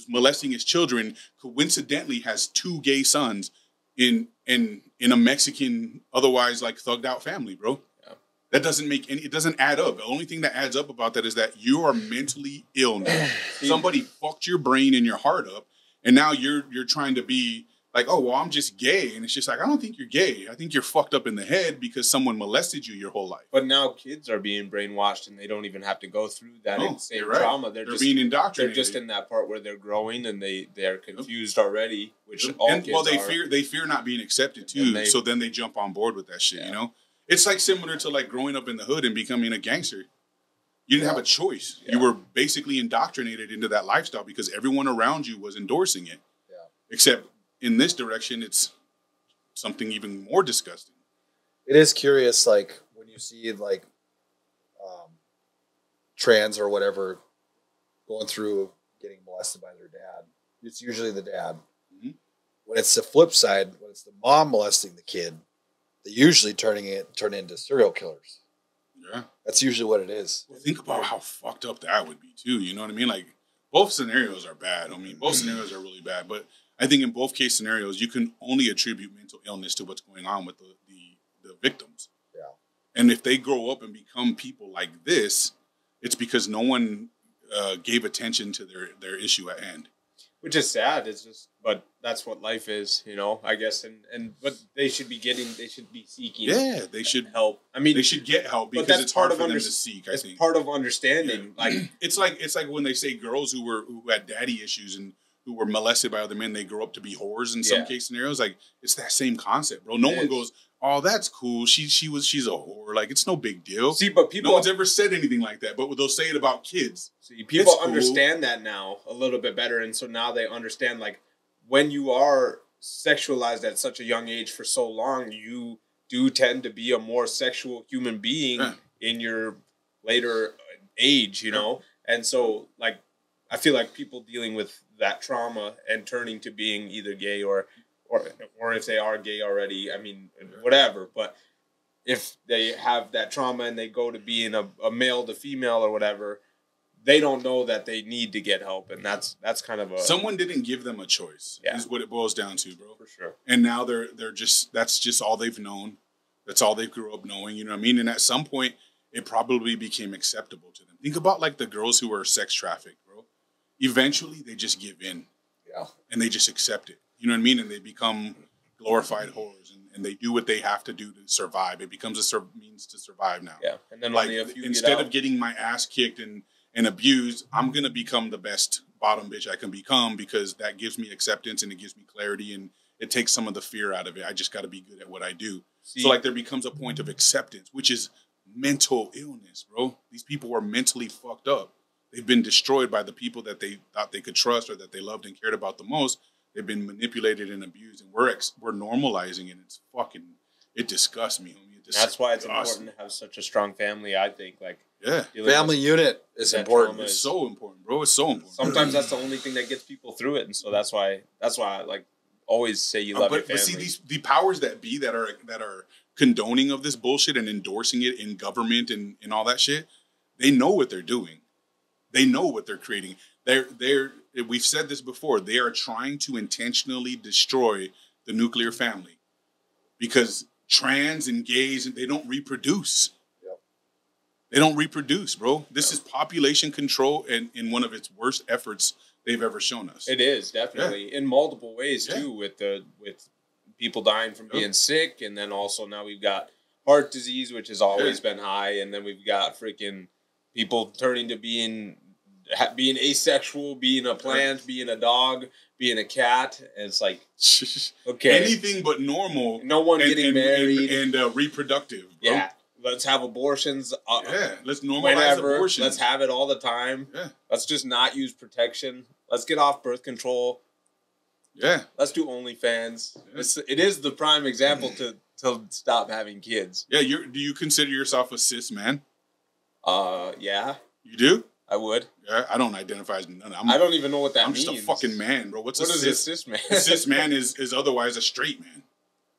molesting his children coincidentally has two gay sons in a Mexican, otherwise like thugged out family, bro. Yeah. That doesn't make it doesn't add up. The only thing that adds up about that is that you are mentally ill now. Somebody fucked your brain and your heart up, and now you're trying to be like, oh, well, I'm just gay. And it's just like, I don't think you're gay. I think you're fucked up in the head because someone molested you your whole life. But now kids are being brainwashed and they don't even have to go through that same trauma. They're just being indoctrinated. They're just in that part where they're growing and they are confused already, which all kids are. They fear not being accepted too. So then they jump on board with that shit, you know? It's like similar to like growing up in the hood and becoming a gangster. You didn't have a choice. Yeah. You were basically indoctrinated into that lifestyle because everyone around you was endorsing it. Yeah. Except in this direction, it's something even more disgusting. It is curious, like, when you see, like, trans or whatever going through getting molested by their dad. It's usually the dad. Mm-hmm. When it's the flip side, when it's the mom molesting the kid, they usually turn into serial killers. Yeah. That's usually what it is. Well, think about how fucked up that would be, too. You know what I mean? Like, both scenarios are bad. I mean, both scenarios are really bad, but I think in both case scenarios, you can only attribute mental illness to what's going on with the victims. Yeah. And if they grow up and become people like this, it's because no one gave attention to their issue at hand. Which is sad. It's just, but that's what life is, you know, I guess. But they should be seeking. Yeah, they should help. I mean, they should get help because it's hard for them to seek. I think it's part of understanding. Yeah. Like it's like when they say girls who had daddy issues and who were molested by other men, they grow up to be whores in some case scenarios. Like, it's that same concept, bro. No one goes, oh, that's cool. She's a whore. Like, it's no big deal. See, but people... No one's ever said anything like that, but they'll say it about kids. See, people understand that now a little bit better, and so now they understand, like, when you are sexualized at such a young age for so long, you do tend to be a more sexual human being in your later age, you know? And so, like, I feel like people dealing with that trauma and turning to being either gay or if they are gay already, I mean, whatever. But if they have that trauma and they go to being a male to female or whatever, they don't know that they need to get help, and that's kind of a someone didn't give them a choice. Yeah. Is what it boils down to, bro. for sure. And now they're just that's just all they've known. That's all they grew up knowing. You know what I mean? And at some point, it probably became acceptable to them. Think about like the girls who are sex trafficked, bro. Eventually, they just give in. Yeah. And they just accept it. You know what I mean? And they become glorified whores, and they do what they have to do to survive. It becomes a means to survive now. Yeah, and then Like only if you instead of getting my ass kicked and abused, I'm gonna become the best bottom bitch I can become because that gives me acceptance and it gives me clarity and it takes some of the fear out of it. I just got to be good at what I do. So like there becomes a point of acceptance, which is mental illness, bro. These people are mentally fucked up. They've been destroyed by the people that they thought they could trust or that they loved and cared about the most. They've been manipulated and abused, and we're normalizing it. It's fucking, it disgusts me, homie. That's why it's important to have such a strong family. I think, like, yeah, family unit is important. It's so important, bro. It's so important. Sometimes that's the only thing that gets people through it, and so that's why I like always say you love your family. But see, the powers that be that are condoning of this bullshit and endorsing it in government and all that shit, they know what they're doing. They know what they're creating. We've said this before. They are trying to intentionally destroy the nuclear family because trans and gays, they don't reproduce. Yep. They don't reproduce, bro. This is population control and in one of its worst efforts they've ever shown us. It is definitely in multiple ways too, with people dying from being sick, and then also now we've got heart disease, which has always been high, and then we've got freaking people turning to being asexual, being a plant, being a dog, being a cat. And it's like, okay, anything but normal. No one getting married and reproductive. Bro. Yeah, let's have abortions. Let's normalize abortions. Let's have it all the time. Yeah, let's just not use protection. Let's get off birth control. Yeah, let's do OnlyFans. Yeah. It is the prime example to stop having kids. Yeah, do you consider yourself a cis man? Yeah. You do? I would. Yeah, I don't identify as none. I don't even know what that means. I'm just a fucking man, bro. What is a cis man? A cis man is otherwise a straight man.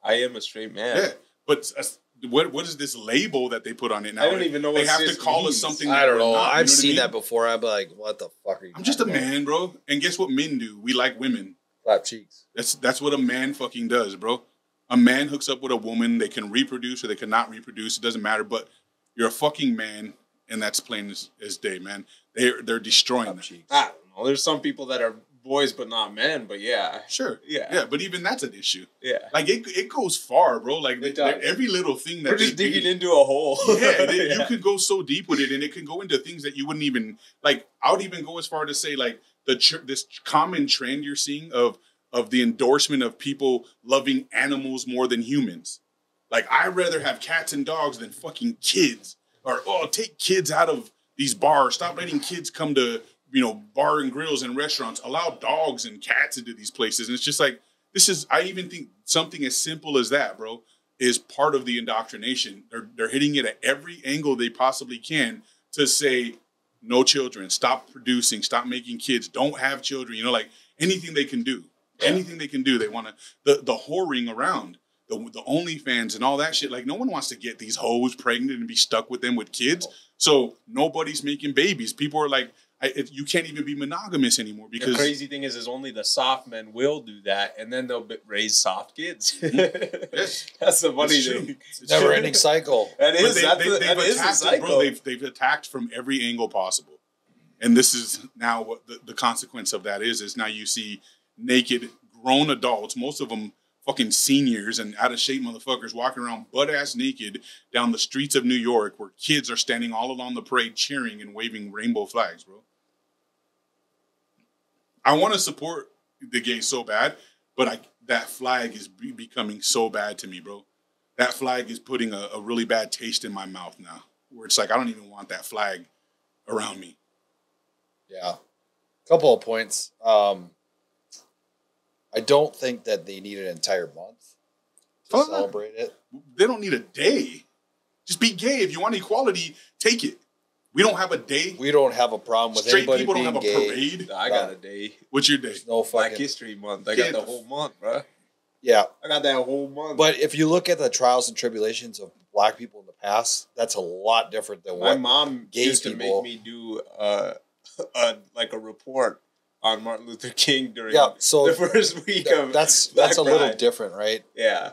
I am a straight man. Yeah, but what is this label that they put on it now? I don't even know what they have to call us something. I don't know. Not, I've seen that before. I'm like, what the fuck are you? I'm just a man, bro. And guess what men do? We like women. Clap cheeks. That's what a man fucking does, bro. A man hooks up with a woman. They can reproduce or they cannot reproduce. It doesn't matter. But you're a fucking man, and that's plain as day, man. They're destroying them. I don't know. There's some people that are boys but not men, but yeah. Sure. Yeah. But even that's an issue. Yeah. Like it goes far, bro. Like every little thing that we're just digging into a hole. Yeah, you could go so deep with it, and it can go into things that you wouldn't even like. I would even go as far to say like this common trend you're seeing of the endorsement of people loving animals more than humans. Like I'd rather have cats and dogs than fucking kids. Or take kids out of these bars. Stop letting kids come to, bar and grills and restaurants. Allow dogs and cats into these places. And it's just like, I even think something as simple as that, bro, is part of the indoctrination. They're hitting it at every angle they possibly can to say, no children, stop producing, stop making kids, don't have children, like anything they can do. Yeah. Anything they can do. They want to, the whoring around. The OnlyFans and all that shit. Like, no one wants to get these hoes pregnant and be stuck with them with kids. So nobody's making babies. People are like, you can't even be monogamous anymore because the crazy thing is only the soft men will do that, and then they'll raise soft kids. Yes. That's the funny thing. It's never-ending cycle. That is a cycle. Bro, they've attacked from every angle possible, and this is now what the consequence of that is now you see naked grown adults, most of them fucking seniors and out of shape motherfuckers walking around butt-ass naked down the streets of New York where kids are standing all along the parade cheering and waving rainbow flags, bro. I want to support the gays so bad, but that flag is becoming so bad to me, bro. That flag is putting a really bad taste in my mouth now, where it's like I don't even want that flag around me. Yeah. Couple of points. I don't think that they need an entire month to celebrate it. They don't need a day. Just be gay. If you want equality, take it. We don't have a day. We don't have a problem with straight anybody people being don't have gay. a parade. I got a day. What's your day? There's no fucking Black History Month. I got the whole month, bro. Yeah. I got that whole month. But if you look at the trials and tribulations of black people in the past, that's a lot different than my what mom gay used to people make me do like a report on Martin Luther King during so the first week of that's Black a little Pride. different, right? Yeah.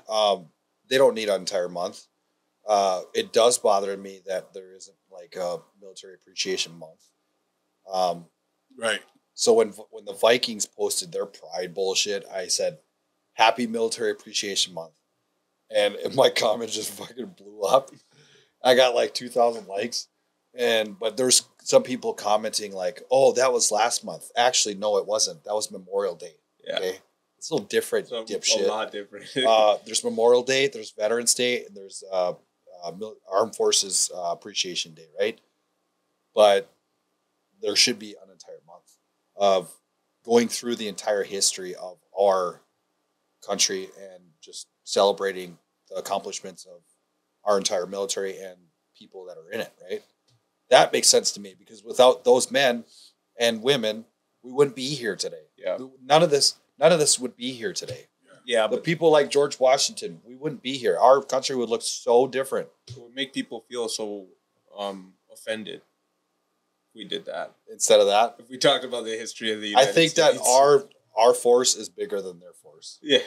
They don't need an entire month. It does bother me that there isn't like a military appreciation month. Right. So when the Vikings posted their pride bullshit, I said, "Happy Military Appreciation Month," and my comment just fucking blew up. I got like 2,000 likes, but there's some people commenting like, "Oh, that was last month." Actually, no, it wasn't. That was Memorial Day. Yeah. Okay, it's a little different, dipshit. A lot different. There's Memorial Day, there's Veterans Day, and there's Armed Forces Appreciation Day, right? But there should be an entire month of going through the entire history of our country and just celebrating the accomplishments of our entire military and people that are in it, right? That makes sense to me because without those men and women, we wouldn't be here today. Yeah. None of this would be here today. Yeah, The but people like George Washington, we wouldn't be here. Our country would look so different. it would make people feel so offended if we did that. Instead of that, If we talked about the history of the I United think States. that our force is bigger than their force. Yeah,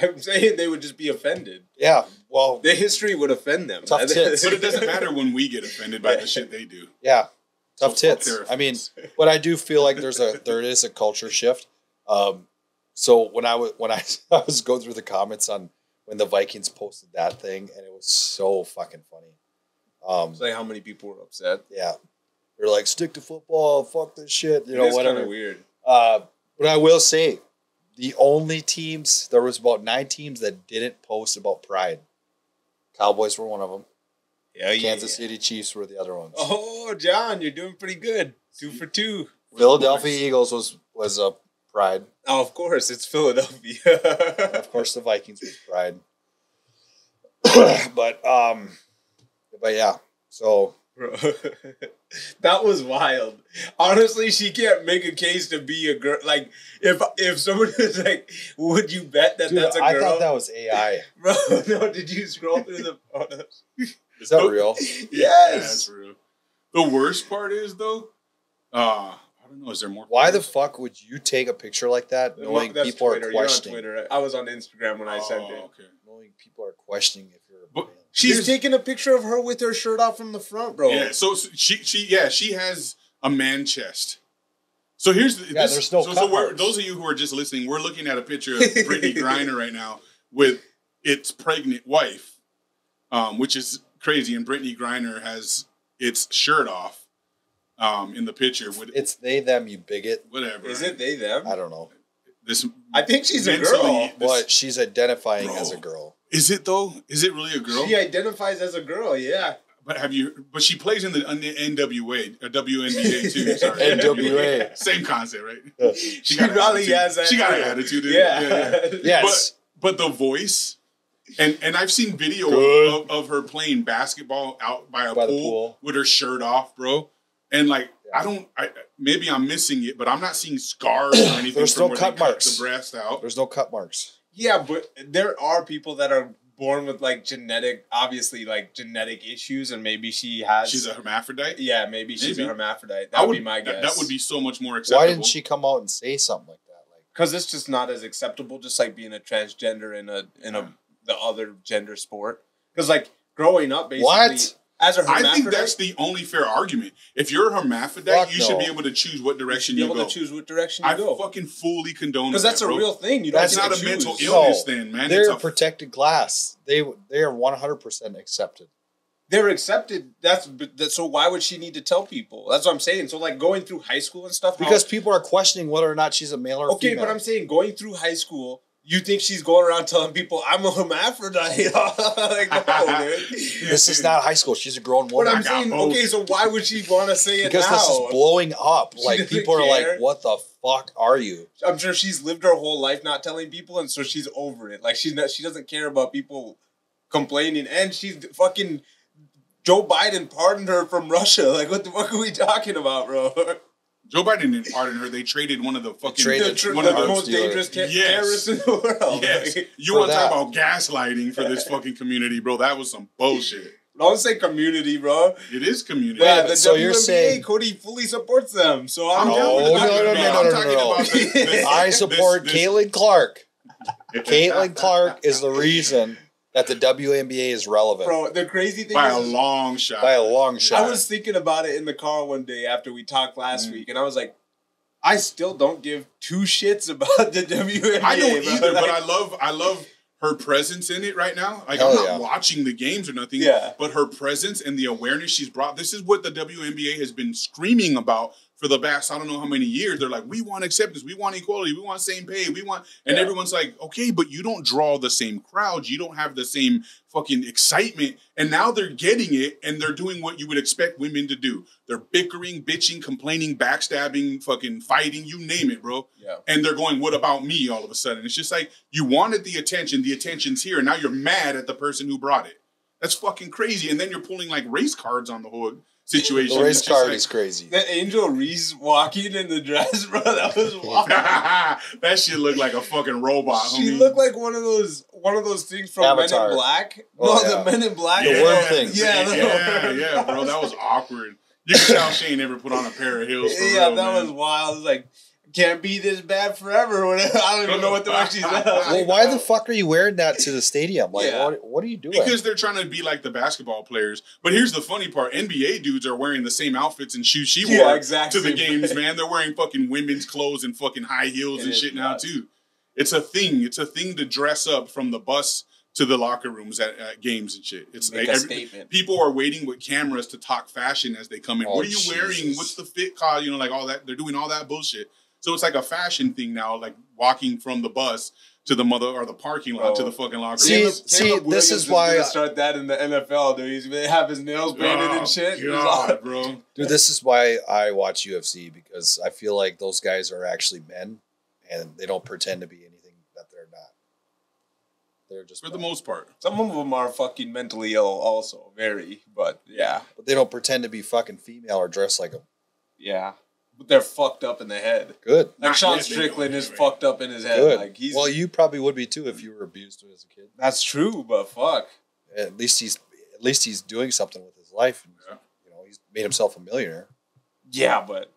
I'm saying they would just be offended. Yeah, well, The history would offend them. Tough tits. But it doesn't matter when we get offended by the shit they do. yeah, tough So fuck tits. their I mean, offense. but I do feel like there is a culture shift. So when I was going through the comments on when the Vikings posted that thing, and it was so fucking funny. It's like how many people were upset. Yeah, they're like, stick to football, fuck this shit, you know, It's kind whatever. of weird. But I will say, the only teams, there was about 9 teams that didn't post about Pride. Cowboys were one of them. Yeah, Kansas City Chiefs were the other ones. Oh, John, you're doing pretty good. 2 for 2. Philadelphia Eagles was a Pride. Oh, of course, it's Philadelphia. And of course, the Vikings was Pride. but yeah. So Bro, that was wild. Honestly, she can't make a case to be a girl. Like, if somebody was like, would you bet that dude, that's a girl? I thought that was AI. Bro, no, did you scroll through the photos? Is that real? Yeah, that's real. The worst part is though, I don't know. Is there more? Why the fuck would you take a picture like that knowing That's people Twitter. are You're on questioning? Twitter. I was on Instagram when I sent it. Okay. Knowing people are questioning if you're a But- man. She's taking a picture of her with her shirt off from the front, bro. Yeah. So she has a man chest. So here's the there's no cut marks. those of you who are just listening, we're looking at a picture of Brittany Griner right now with its pregnant wife, which is crazy. And Brittany Griner has its shirt off in the picture. With It's they, them, you bigot. whatever. Is it they, them? I don't know. This I think she's a mentally- girl. But she's identifying Bro. as a girl. Is it though? Is it really a girl? She identifies as a girl, yeah. But But she plays in the NWA, WNBA too. Sorry, NWA. Same concept, right? She got an probably attitude. has that. She got an too. attitude. Yeah. Yes. But the voice, and I've seen video Good. of her playing basketball out by By the pool pool. with her shirt off, bro. And like, maybe I'm missing it, but I'm not seeing scars or anything. There's from no where cut they cut marks. the breast out. There's no cut marks. Yeah, but there are people that are born with like genetic issues, and maybe she has. She's a hermaphrodite. Yeah, maybe she's a Maybe. hermaphrodite. That would be my guess. That would be so much more acceptable. Why didn't she come out and say something like that? Like, Because it's just not as acceptable, just like being a transgender in the other gender sport. Because like growing up, basically, What? as a I hermaphrodite, think that's the only fair argument. If you're a hermaphrodite, Fuck you should be no. able to choose what you direction should be you able go. to choose what direction you I go. fucking fully condone Because that, that's a bro. real thing. You don't That's get not to a mental choose. illness, then, man. they're It's a protected class. They are 100% accepted. They're accepted. That's so. Why would she need to tell people? That's what I'm saying. So like going through high school and stuff. Because people are questioning whether or not she's a male or okay, female. but I'm saying going through high school. You think she's going around telling people I'm a hermaphrodite? Like, no, dude. This is not high school. She's a grown But woman. I'm saying, okay, so why would she want to say it Because now? this is blowing up. She Like, doesn't people are care. like, what the fuck are you? I'm sure she's lived her whole life not telling people, and so she's over it. Like she doesn't care about people complaining, and she's fucking Joe Biden pardoned her from Russia. Like, what the fuck are we talking about, bro? Joe Biden didn't pardon her. They traded one of the fucking One The of the most dangerous terrorists in the world. Yes, Like, you For want to talk that. about gaslighting for this fucking community, bro? That was some bullshit. Don't say community, bro. It is community. Yeah, the So WNBA, you're saying Cody fully supports them. So I'm down down with with the the WNBA. I'm talking no. about this- I support this- Caitlin Clark. Caitlin Clark is the reason that the WNBA is relevant Bro, the crazy thing by is, a long shot. by a long shot. I was thinking about it in the car one day after we talked last week, and I was like, I still don't give two shits about the WNBA. I don't bro. either, Like, but I love her presence in it right now. Like Hell I'm not yeah. watching the games or nothing, Yeah. but her presence and the awareness she's brought. This is what the WNBA has been screaming about for the past I don't know how many years. They're like, we want acceptance, we want equality, we want same pay, we want, and everyone's like, okay, but you don't draw the same crowds, you don't have the same fucking excitement, and now they're getting it, and they're doing what you would expect women to do. They're bickering, bitching, complaining, backstabbing, fucking fighting, you name it, bro. Yeah. And they're going, what about me? All of a sudden, it's just like you wanted the attention's here, and now you're mad at the person who brought it. That's fucking crazy, and then you're pulling like race cards on the whole situation. The race It's just card like- is crazy. the Angel Reese walking in the dress, bro, that was wild. That shit looked like a fucking robot. She homie. looked like one of those things from Avatar. Men in Black. Oh, No, yeah. the Men in Black. The worm thing. Yeah, yeah, bro. That was awkward. You can tell Shane never put on a pair of heels for yeah, real, that man. was wild. It was like, can't be this bad forever. I don't even know what the fuck she said. Well, why the fuck are you wearing that to the stadium? Like, Yeah. what are you doing? Because they're trying to be like the basketball players. But here's the funny part. NBA dudes are wearing the same outfits and shoes she Yeah, wore exactly. to the games, man. They're wearing fucking women's clothes and fucking high heels It and is shit now, nuts. too. It's a thing. It's a thing to dress up from the bus to the locker rooms at games and shit. It's Make like a statement. people are waiting with cameras to talk fashion as they come in. Oh, What are you wearing? Jesus. What's the fit call? You know, like all that. They're doing all that bullshit. So it's like a fashion thing now, like walking from the bus to the the parking lot to the fucking locker See, room. Caleb this Williams is why- gonna start that in the NFL, dude. He's gonna have his nails painted and shit. He's all- God, bro. Dude, this is why I watch UFC, because I feel like those guys are actually men and they don't pretend to be anything that they're not. They're just For the men. most part. Some of them are fucking mentally ill, also very. But yeah, But they don't pretend to be fucking female or dress like them. yeah. But they're fucked up in the head. Good. Like Not Sean yet, they Strickland don't, is anyway. fucked up in his head. Good. Like he's Well, you probably would be too if you were abused as a kid. that's true, but fuck. At least he's doing something with his life. And, Yeah. you know, he's made himself a millionaire. Yeah, but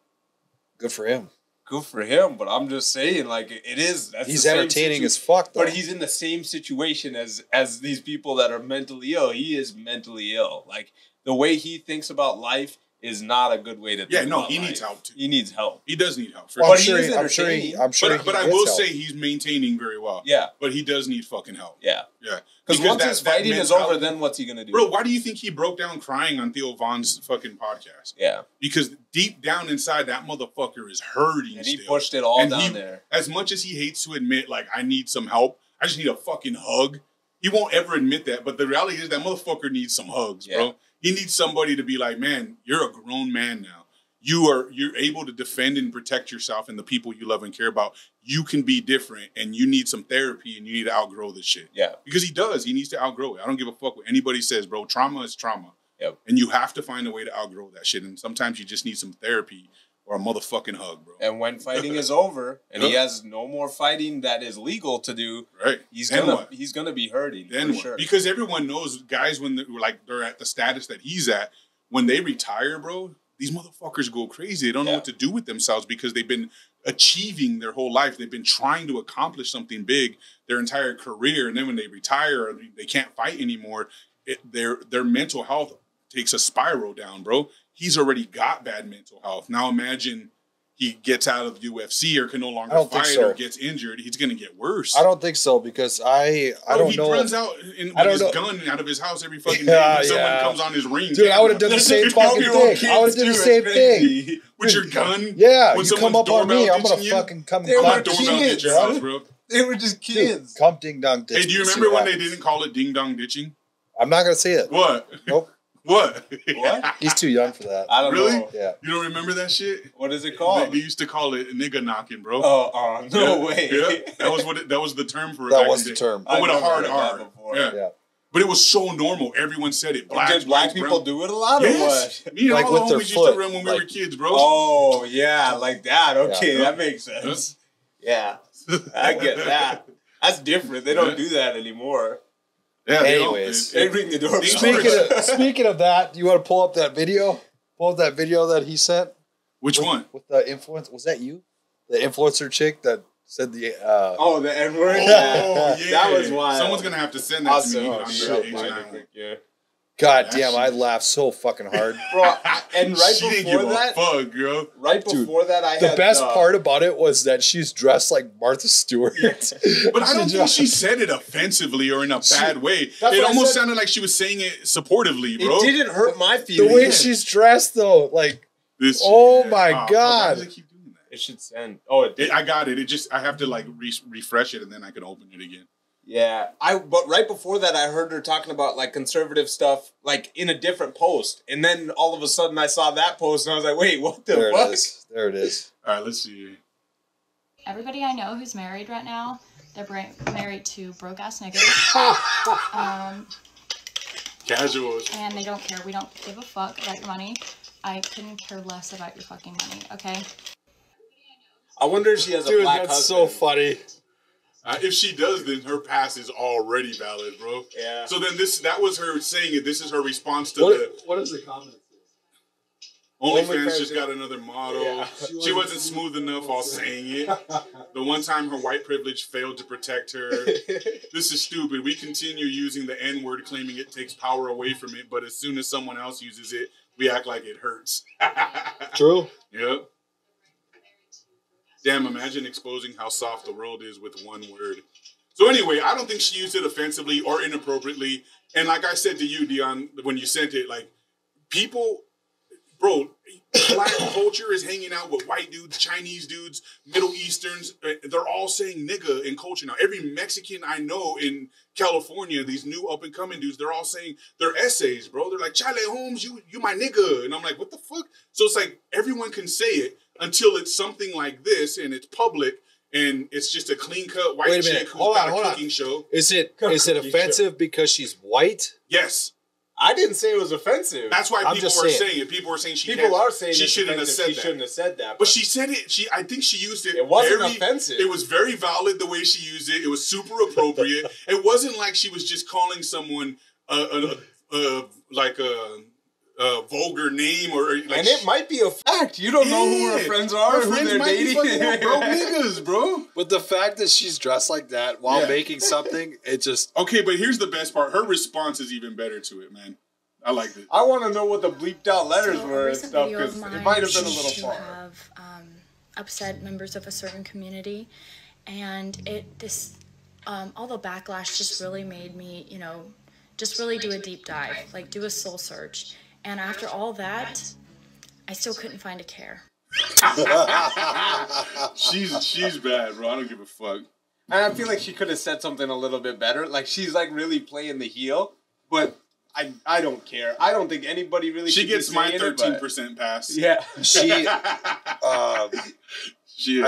Good for him. good for him. But I'm just saying, like it is. That's He's the same entertaining as fuck, though. But he's in the same situation as these people that are mentally ill. He is mentally ill. Like the way he thinks about life is not a good way to think Yeah, no, about he life. needs help, too. He needs help. He does need help. For Well, But sure. he is entertaining. I'm sure. But I he will gets say help. he's maintaining very well. Yeah, But he does need fucking help. yeah. Yeah. Because once that- his that fighting is mentality- over, then what's he gonna do? Bro, why do you think he broke down crying on Theo Von's fucking podcast? Yeah, Because deep down inside, that motherfucker is hurting and he still. pushed it all And down he- there. As much as he hates to admit, like, I need some help, I just need a fucking hug. He won't ever admit that. But the reality is that motherfucker needs some hugs, Yeah. bro. He needs somebody to be like, man, you're a grown man now. You're able to defend and protect yourself and the people you love and care about. You can be different, and you need some therapy, and you need to outgrow this shit. Yeah, Because he does. He needs to outgrow it. I don't give a fuck what anybody says, bro. Trauma is trauma. Yep. And you have to find a way to outgrow that shit. And sometimes you just need some therapy or a motherfucking hug, bro. and when fighting is over, and he Yeah. has no more fighting that is legal to do, Right. he's Then gonna what? be hurting Then for what? sure. Because everyone knows guys when they're at the status that he's at, when they retire, bro, these motherfuckers go crazy. They don't know Yeah. what to do with themselves because they've been achieving their whole life. They've been trying to accomplish something big their entire career, and then when they retire or they can't fight anymore, their mental health takes a spiral down, bro. He's already got bad mental health. Now imagine he gets out of the UFC or can no longer I don't think fight so. or gets injured. He's going to get worse. I don't think so, because I Bro, don't he know. runs out with I don't his know. gun out of his house every fucking day Yeah, when someone yeah. comes on his ring. Dude, I would have done the same fucking thing. I would have done the same thing. With your gun? Yeah, When you come someone's up on me, doorbell I'm gonna ditching you? fucking come They I'm were not and doorbell kids, ditch your bro. house, bro. They were just Dude, kids. come ding dong ditch. Hey, do you me, see remember what when they happens. didn't call it ding dong ditching? I'm not gonna say it. What? Nope. What? What? He's too young for that. I don't Really? know. Yeah. You don't remember that shit? What is it They called? used to call it nigga knocking, bro. Oh, no Yeah, way. Yeah, that was that was the term for it. That back was in the day. term. But with a I've never hard heard that R. before. Yeah. Yeah. But it was so normal. Everyone said it. Did black whites, people brown. do it a lot or Yes. what? Me and Like all with the their homies used foot, to run when we like- were kids, bro. Oh, yeah, like that. Okay, Yeah. that makes sense. Yeah, I get that. That's different. They don't do that anymore. Yeah. Anyways, they ring the doorbell. Speaking of that, you want to pull up that video? Pull up that video that he sent. Which one? With the influence? Was that you? The influencer chick that said the. Oh, the N word. Oh, yeah. That was wild. Someone's gonna have to send that to me. Oh, on shit. yeah. God damn! I laughed so fucking hard, bro. And right she didn't before give that, a fuck, girl. right before that, I the had best part about it was that she's dressed like Martha Stewart. But I don't think she said it offensively or in a bad way. It almost sounded like she was saying it supportively, bro. It didn't hurt my feelings. The way she's dressed, though, like, this. Oh my god! Why does it keep doing that? It should send. Oh, it did. I got it. It just I have to like refresh it and then I can open it again. Yeah, but right before that, I heard her talking about like conservative stuff, like in a different post, and then all of a sudden I saw that post and I was like, "Wait, what the fuck?" There it is. All right, let's see. Everybody I know who's married right now, they're married to broke ass niggas. Casuals. And they don't care. We don't give a fuck about your money. I couldn't care less about your fucking money. Okay. I wonder if she has a black that's husband. so funny. If she does, then her pass is already valid, bro. Yeah. So then that was her saying it. This is her response to what is the comment? OnlyFans just got another model. Yeah. She wasn't smooth enough while saying it. The one time her white privilege failed to protect her. This is stupid. We continue using the N-word, claiming it takes power away from it, but as soon as someone else uses it, we act like it hurts. True. Yep. Damn, imagine exposing how soft the world is with one word. So anyway, I don't think she used it offensively or inappropriately. And like I said to you, Dion, when you sent it, like, people, bro, black culture is hanging out with white dudes, Chinese dudes, Middle Easterns. They're all saying nigga in culture now. Every Mexican I know in California, these new up-and-coming dudes, they're all saying their essays, bro. They're like, Chale Holmes, you my nigga. And I'm like, what the fuck? So it's like, everyone can say it until it's something like this and it's public and it's just a clean-cut white chick who's got a cooking show. Is it offensive because she's white? Yes. I didn't say it was offensive. That's why people were saying it. People were saying she shouldn't have said that. But she said it. I think she used it. It wasn't offensive. It was very valid the way she used it. It was super appropriate. It wasn't like she was just calling someone like a vulgar name or like. And it might be a fact. You don't know who her friends are, who they're dating. Bro, niggas, bro. But the fact that she's dressed like that while making something, it just... Okay, but here's the best part. Her response is even better to it, man. I liked it. I want to know what the bleeped out letters were and stuff, because it might have been a little far. Have upset members of a certain community, and all the backlash just really made me, just really do a deep dive, like do a soul search. And after all that, I still couldn't find a care. She's bad, bro. I don't give a fuck. And I feel like she could have said something a little bit better. Like, she's like really playing the heel, but I don't care. I don't think anybody really. She gets my 13% pass. Yeah. I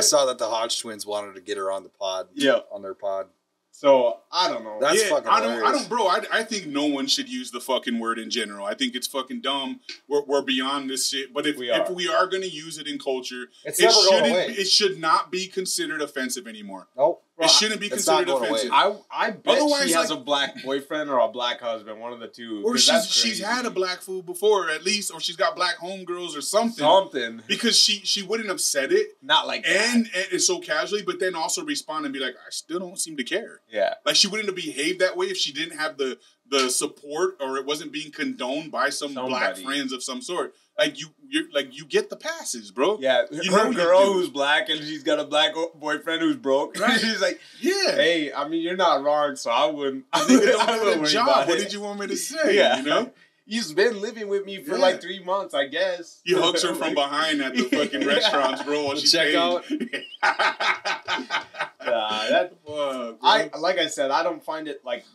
saw that the Hodge twins wanted to get her on the pod. Yeah. On their pod. So, I don't know. That's fucking hilarious. I think no one should use the fucking word in general. I think it's fucking dumb. We're beyond this shit. But if we are going to use it in culture, it should not be considered offensive anymore. Nope. It shouldn't be considered offensive. I bet she has a black boyfriend or a black husband, one of the two. Or she's had a black food before, at least, or she's got black homegirls or something. Because she wouldn't have said it. Not like and so casually, but then also respond and be like, I still don't seem to care. Yeah. Like, she wouldn't have behaved that way if she didn't have the support, or it wasn't being condoned by somebody. Black friends of some sort. Like, you get the passes, bro. Yeah, her girl who's black and she's got a black boyfriend who's broke. Right. She's like, yeah. Hey, I mean, you're not wrong, so I wouldn't. I don't have a job. What did you want me to say? Yeah. You know? He's been living with me for like 3 months, I guess. He hugs her from behind at the fucking restaurants, bro, while she check out. Like I said, I don't find it like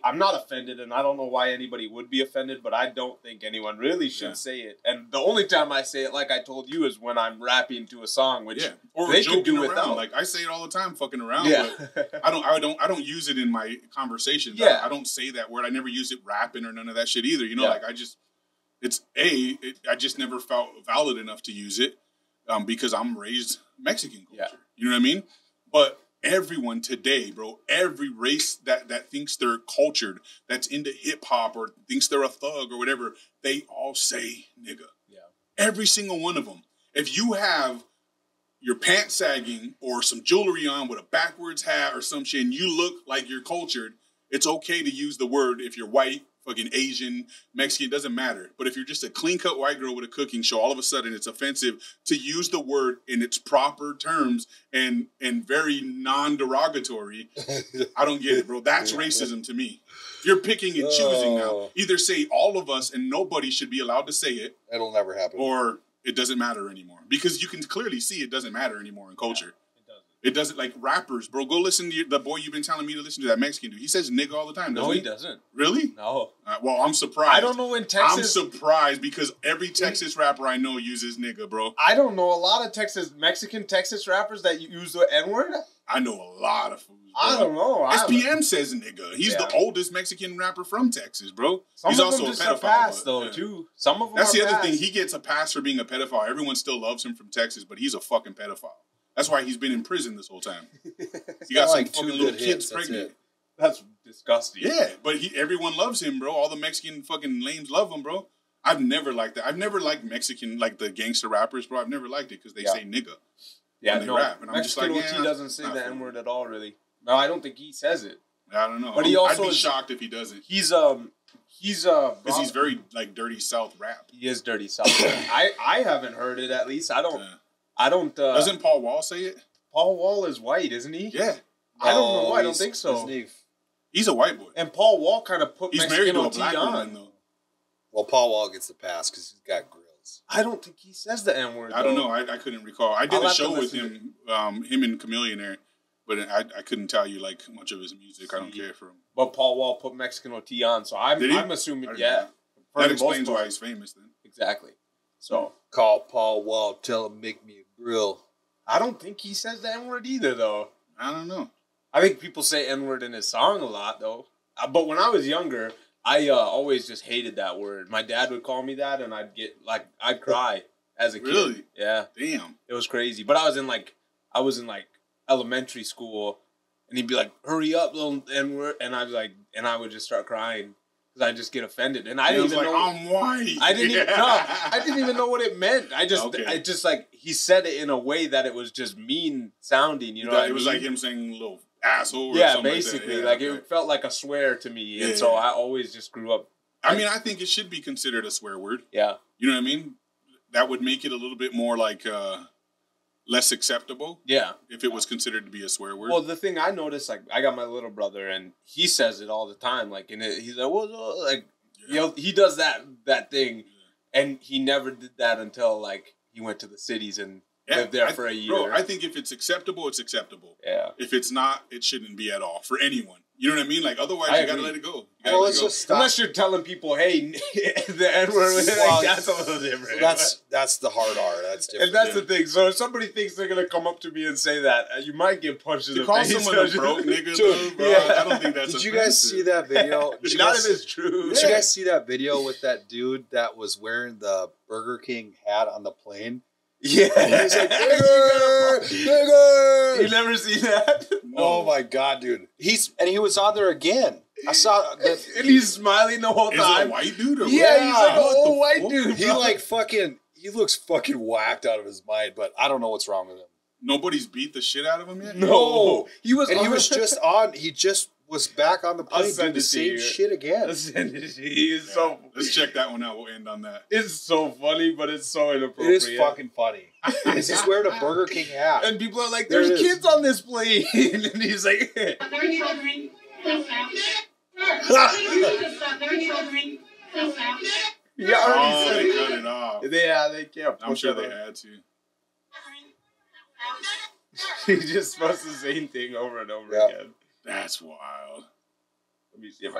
I'm not offended, and I don't know why anybody would be offended, but I don't think anyone really should say it. And the only time I say it, like I told you, is when I'm rapping to a song, which or they could do without. Like, I say it all the time, fucking around. Yeah. But I don't use it in my conversations. Yeah. I don't say that word. I never use it rapping or none of that shit either. You know, like I just never felt valid enough to use it because I'm raised Mexican culture. You know what I mean? But everyone today, bro, every race that thinks they're cultured, that's into hip hop or thinks they're a thug or whatever, they all say nigga. Yeah. Every single one of them. If you have your pants sagging or some jewelry on with a backwards hat or some shit and you look like you're cultured, it's okay to use the word if you're white, fucking Asian, Mexican, doesn't matter. But if you're just a clean-cut white girl with a cooking show, all of a sudden it's offensive to use the word in its proper terms and very non-derogatory. I don't get it, bro. That's racism to me. You're picking and choosing now. Either say all of us and nobody should be allowed to say it. It'll never happen. Or it doesn't matter anymore. Because you can clearly see it doesn't matter anymore in culture. It doesn't, like rappers, bro. Go listen to the boy you've been telling me to listen to, that Mexican dude. He says nigga all the time, doesn't he? No, he doesn't. Really? No. Well, I'm surprised. I don't know in Texas. I'm surprised because every Texas rapper I know uses nigga, bro. I don't know a lot of Mexican Texas rappers that use the N-word. I know a lot of fools, bro. I don't know. SPM says nigga. He's the oldest Mexican rapper from Texas, bro. He's of also them just a pedophile. pass, though, too. Some of them That's are the other pass. thing. He gets a pass for being a pedophile. Everyone still loves him from Texas, but he's a fucking pedophile. That's why he's been in prison this whole time. He got some fucking little kids pregnant. That's disgusting. Yeah, but everyone loves him, bro. All the Mexican fucking lames love him, bro. I've never liked that. I've never liked Mexican, like the gangster rappers, bro. I've never liked it because they say nigga when they rap. And I'm just like, Mexican OT doesn't say the N-word at all, really. No, I don't think he says it. I don't know. But he also I'd be shocked if he doesn't. Because he's very like dirty South rap. He is dirty South rap. I haven't heard it, at least. I don't. Doesn't Paul Wall say it? Paul Wall is white, isn't he? Yeah. I don't know. I don't think so. He's a white boy. And Paul Wall kind of put he's Mexican married OT to a black on. woman, though. Well, Paul Wall gets the pass because he's got grills. I don't think he says the N-word. I don't know. I couldn't recall. I did I'll a have show to with listen him, him and Chameleonaire, but I couldn't tell you like much of his music. I don't care for him. But Paul Wall put Mexican OT on, so I'm assuming, yeah. That explains why he's famous then. Exactly. So call Paul Wall, tell him make me a grill. I don't think he says the N-word either, though. I don't know. I think people say N-word in his song a lot, though. But when I was younger, I always just hated that word. My dad would call me that, and I'd cry as a kid. Really? Yeah. Damn. It was crazy. But I was in elementary school, and he'd be like, "Hurry up, little N-word," and I would just start crying because I just get offended, and I didn't even know. I'm white. I didn't even know what it meant. I just like he said it in a way that it was just mean sounding. You know, what I mean? It was like him saying "little asshole." Or yeah, something basically, like that. it felt like a swear to me, and so I always just grew up. I mean, I think it should be considered a swear word. Yeah, you know what I mean. That would make it a little bit more like less acceptable. Yeah, if it was considered to be a swear word. Well, the thing I noticed, like, I got my little brother, and he says it all the time. Like, he's like, "Well, like." You know, he does that thing, and he never did that until like he went to the cities and lived there for a year. Bro, I think if it's acceptable, it's acceptable. Yeah. If it's not, it shouldn't be at all for anyone. You know what I mean? Like otherwise, you gotta let it go. Well, let's just stop. Unless you're telling people, "Hey, the N-word," that's a little different. That's the hard R. That's different. And that's the thing. So if somebody thinks they're gonna come up to me and say that, you might get punched in the face. To call someone a broke nigga, bro, I don't think that's. Did you guys see that video? Not if it's true. Did you guys see that video with that dude that was wearing the Burger King hat on the plane? Yeah, he's like, nigger. You never see that? No. Oh my god, dude! He was on there again. I saw that, and he's smiling the whole time. Is it a white dude? Or he's like an old white dude. He looks fucking whacked out of his mind. But I don't know what's wrong with him. Nobody's beat the shit out of him yet. No, he was just on. He just was back on the plane doing the same shit again. Let's check that one out. We'll end on that. It's so funny, but it's so inappropriate. It is fucking funny. He's just wearing a Burger King hat. And people are like, "There's kids on this plane." And he's like, "There are children. Please stop. There are children. Please stop." Yeah, they cut it off. Yeah, they can't. I'm sure they had to. He just supposed the same thing over and over again. That's wild. Let me see if I.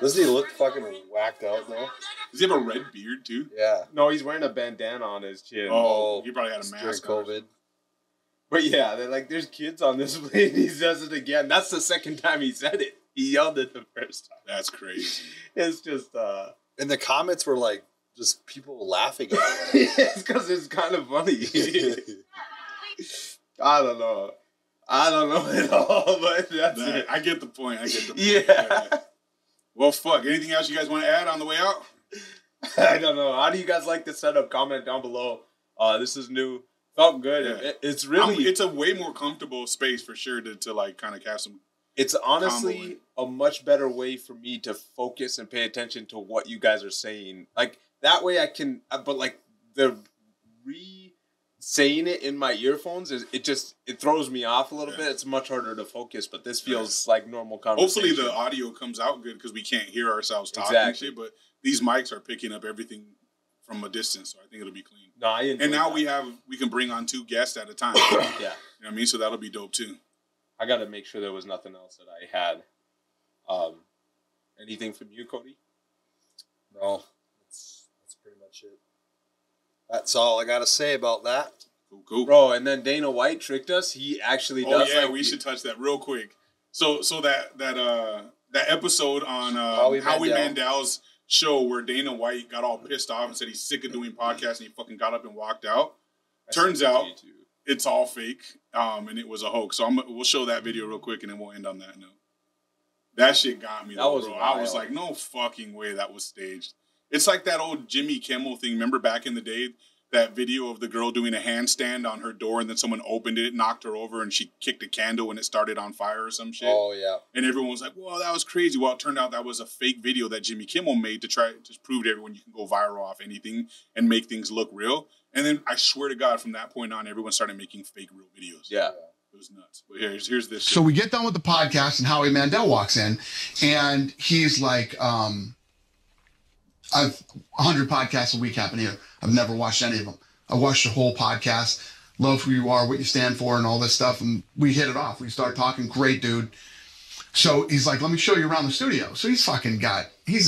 Doesn't he look fucking whacked out though? Does he have a red beard too? Yeah. No, he's wearing a bandana on his chin. Oh, he probably had a mask during COVID. But yeah, they're like, "There's kids on this plane." He says it again. That's the second time he said it. He yelled it the first time. That's crazy. It's just And the comments were like just people laughing at him. It's because it's kind of funny. I don't know. I don't know at all, but that's it. I get the point. Yeah. Well, fuck. Anything else you guys want to add on the way out? I don't know. How do you guys like the setup? Comment down below. This is new. Felt good. Yeah. It's really... it's a way more comfortable space for sure to like kind of cast some... It's honestly a much better way for me to focus and pay attention to what you guys are saying. Like, that way I can... But, like, the saying it in my earphones, it throws me off a little bit. It's much harder to focus, but this feels like normal conversation. Hopefully the audio comes out good because we can't hear ourselves talking and shit, but these mics are picking up everything from a distance, so I think it'll be clean. No, I enjoy And now that. we can bring on 2 guests at a time. Yeah. You know what I mean? So that'll be dope too. I got to make sure there was nothing else that I had. Anything from you, Cody? No, that's pretty much it. That's all I got to say about that. Cool. Bro, and then Dana White tricked us. He actually does. Oh yeah, we should touch that real quick. So that episode on Howie Mandel's show where Dana White got all pissed off and said he's sick of doing podcasts and he fucking got up and walked out. Turns out it's all fake, and it was a hoax. So we'll show that video real quick and then we'll end on that note. That shit got me. I was like, no fucking way that was staged. It's like that old Jimmy Kimmel thing. Remember back in the day, that video of the girl doing a handstand on her door and then someone opened it, knocked her over, and she kicked a candle and it started on fire or some shit. Oh, yeah. And everyone was like, well, that was crazy. Well, it turned out that was a fake video that Jimmy Kimmel made to try to prove to everyone you can go viral off anything and make things look real. And then I swear to God, from that point on, everyone started making fake real videos. Yeah. It was nuts. But here's this shit. So we get done with the podcast and Howie Mandel walks in and he's like, I've 100 podcasts a week happen here. I've never watched any of them. I watched the whole podcast, love who you are, what you stand for, and all this stuff. And we hit it off. We start talking. Great dude. So he's like, let me show you around the studio. So he's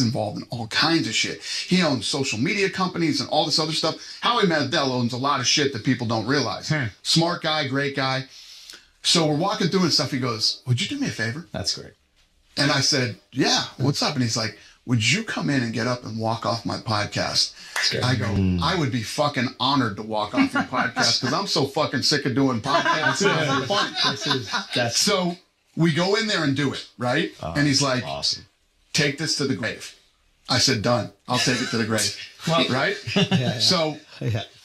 involved in all kinds of shit. He owns social media companies and all this other stuff. Howie Mandel owns a lot of shit that people don't realize. Smart guy, great guy. So we're walking through and stuff. He goes, would you do me a favor? That's great. And I said, yeah, what's up? And he's like, would you come in and get up and walk off my podcast? I go, I would be fucking honored to walk off your podcast because I'm so fucking sick of doing podcasts. So we go in there and do it, right? And he's like, awesome. Take this to the grave. I said, done. I'll take it to the grave. Right? So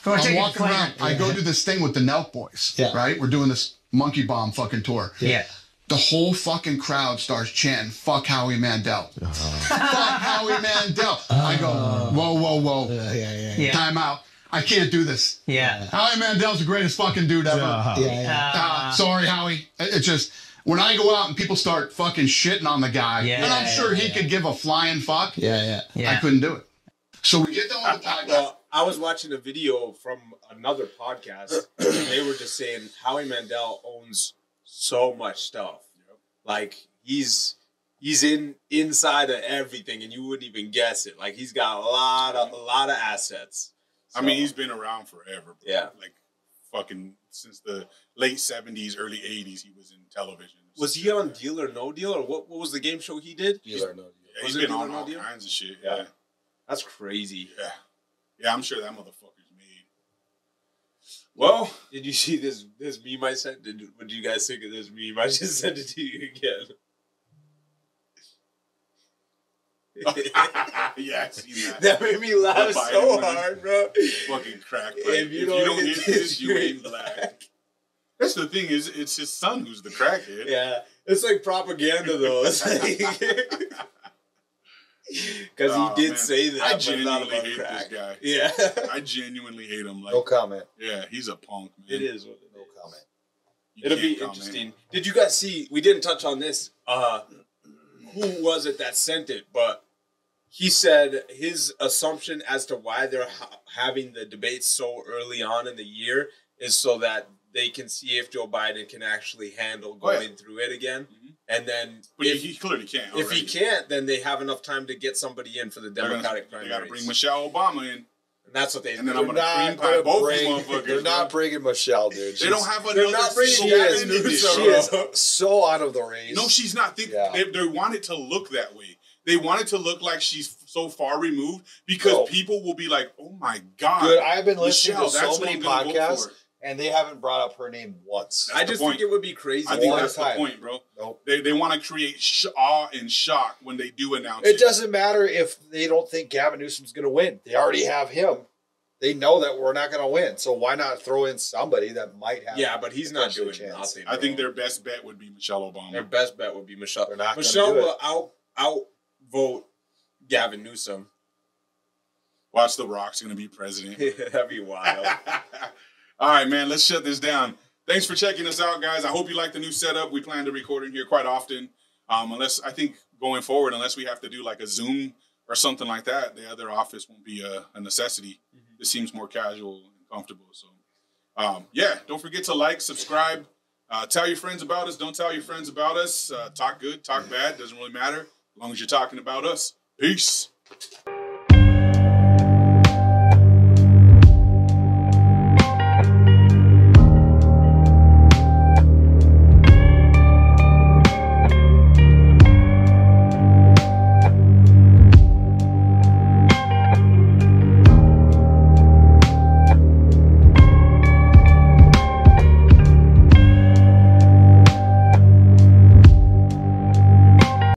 I'm walking around. I go do this thing with the Nelk Boys, right? We're doing this Monkey Bomb fucking tour. Yeah. The whole fucking crowd starts chanting, fuck Howie Mandel. Fuck Howie Mandel. I go, whoa. Time out. I can't do this. Yeah. Howie Mandel's the greatest fucking dude ever. Sorry, Howie. It's just, when I go out and people start fucking shitting on the guy, and I'm sure he could give a flying fuck. I couldn't do it. So we get done with the podcast. Well, I was watching a video from another podcast, and they were just saying Howie Mandel owns so much stuff. Like he's inside of everything, and you wouldn't even guess it. Like he's got a lot of assets. So, I mean, he's been around forever. Bro. Yeah, like fucking since the late 70s, early 80s, he was in television. Was he on Deal or No Deal, or what was the game show he did? Deal or No Deal. Yeah, he's been on all kinds of shit. Yeah, that's crazy. Yeah, I'm sure that motherfucker's made. Well, did you see this meme I sent? What do you guys think of this meme? I just sent it to you again. Yeah, I seen that. That made me laugh so hard, bro. Fucking crack. If you don't hit this, you ain't black. That's the thing, is it's his son who's the crackhead. Yeah. It's like propaganda though. It's like because he did say that. I genuinely hate this guy. Yeah. I genuinely hate him. Like, no comment. Yeah, he's a punk, man. It is what it is. No comment. It'll be interesting. Did you guys see, we didn't touch on this, who was it that sent it, but he said his assumption as to why they're having the debate so early on in the year is so that they can see if Joe Biden can actually handle going through it again. Mm-hmm. And then but he clearly can't. If he can't, then they have enough time to get somebody in for the Democratic primaries. They got to bring Michelle Obama in. And that's what they And then I'm going to cream pie both these motherfuckers. They're not bringing Michelle, dude. They don't have another. They're not bringing she is so out of the race. No, she's not. They want it to look that way. They want it to look like she's so far removed because people will be like, oh my God. Dude, I've been listening to so many podcasts, And they haven't brought up her name once. I just think it would be crazy. I think that's the point, bro. Nope. They want to create awe and shock when they do announce it. It doesn't matter if they don't think Gavin Newsom's going to win. They already have him. They know that we're not going to win. So why not throw in somebody that might have? Yeah, but he's not doing nothing. I think their best bet would be Michelle Obama. Their best bet would be Michelle. They're not Michelle will outvote Gavin Newsom. Watch The Rock's going to be president. That'd be wild. All right, man, let's shut this down. Thanks for checking us out, guys. I hope you like the new setup. We plan to record in here quite often. Unless we have to do like a Zoom or something like that, the other office won't be a necessity. Mm-hmm. It seems more casual and comfortable. So, don't forget to like, subscribe, tell your friends about us. Don't tell your friends about us. Talk good, talk bad. Doesn't really matter as long as you're talking about us. Peace.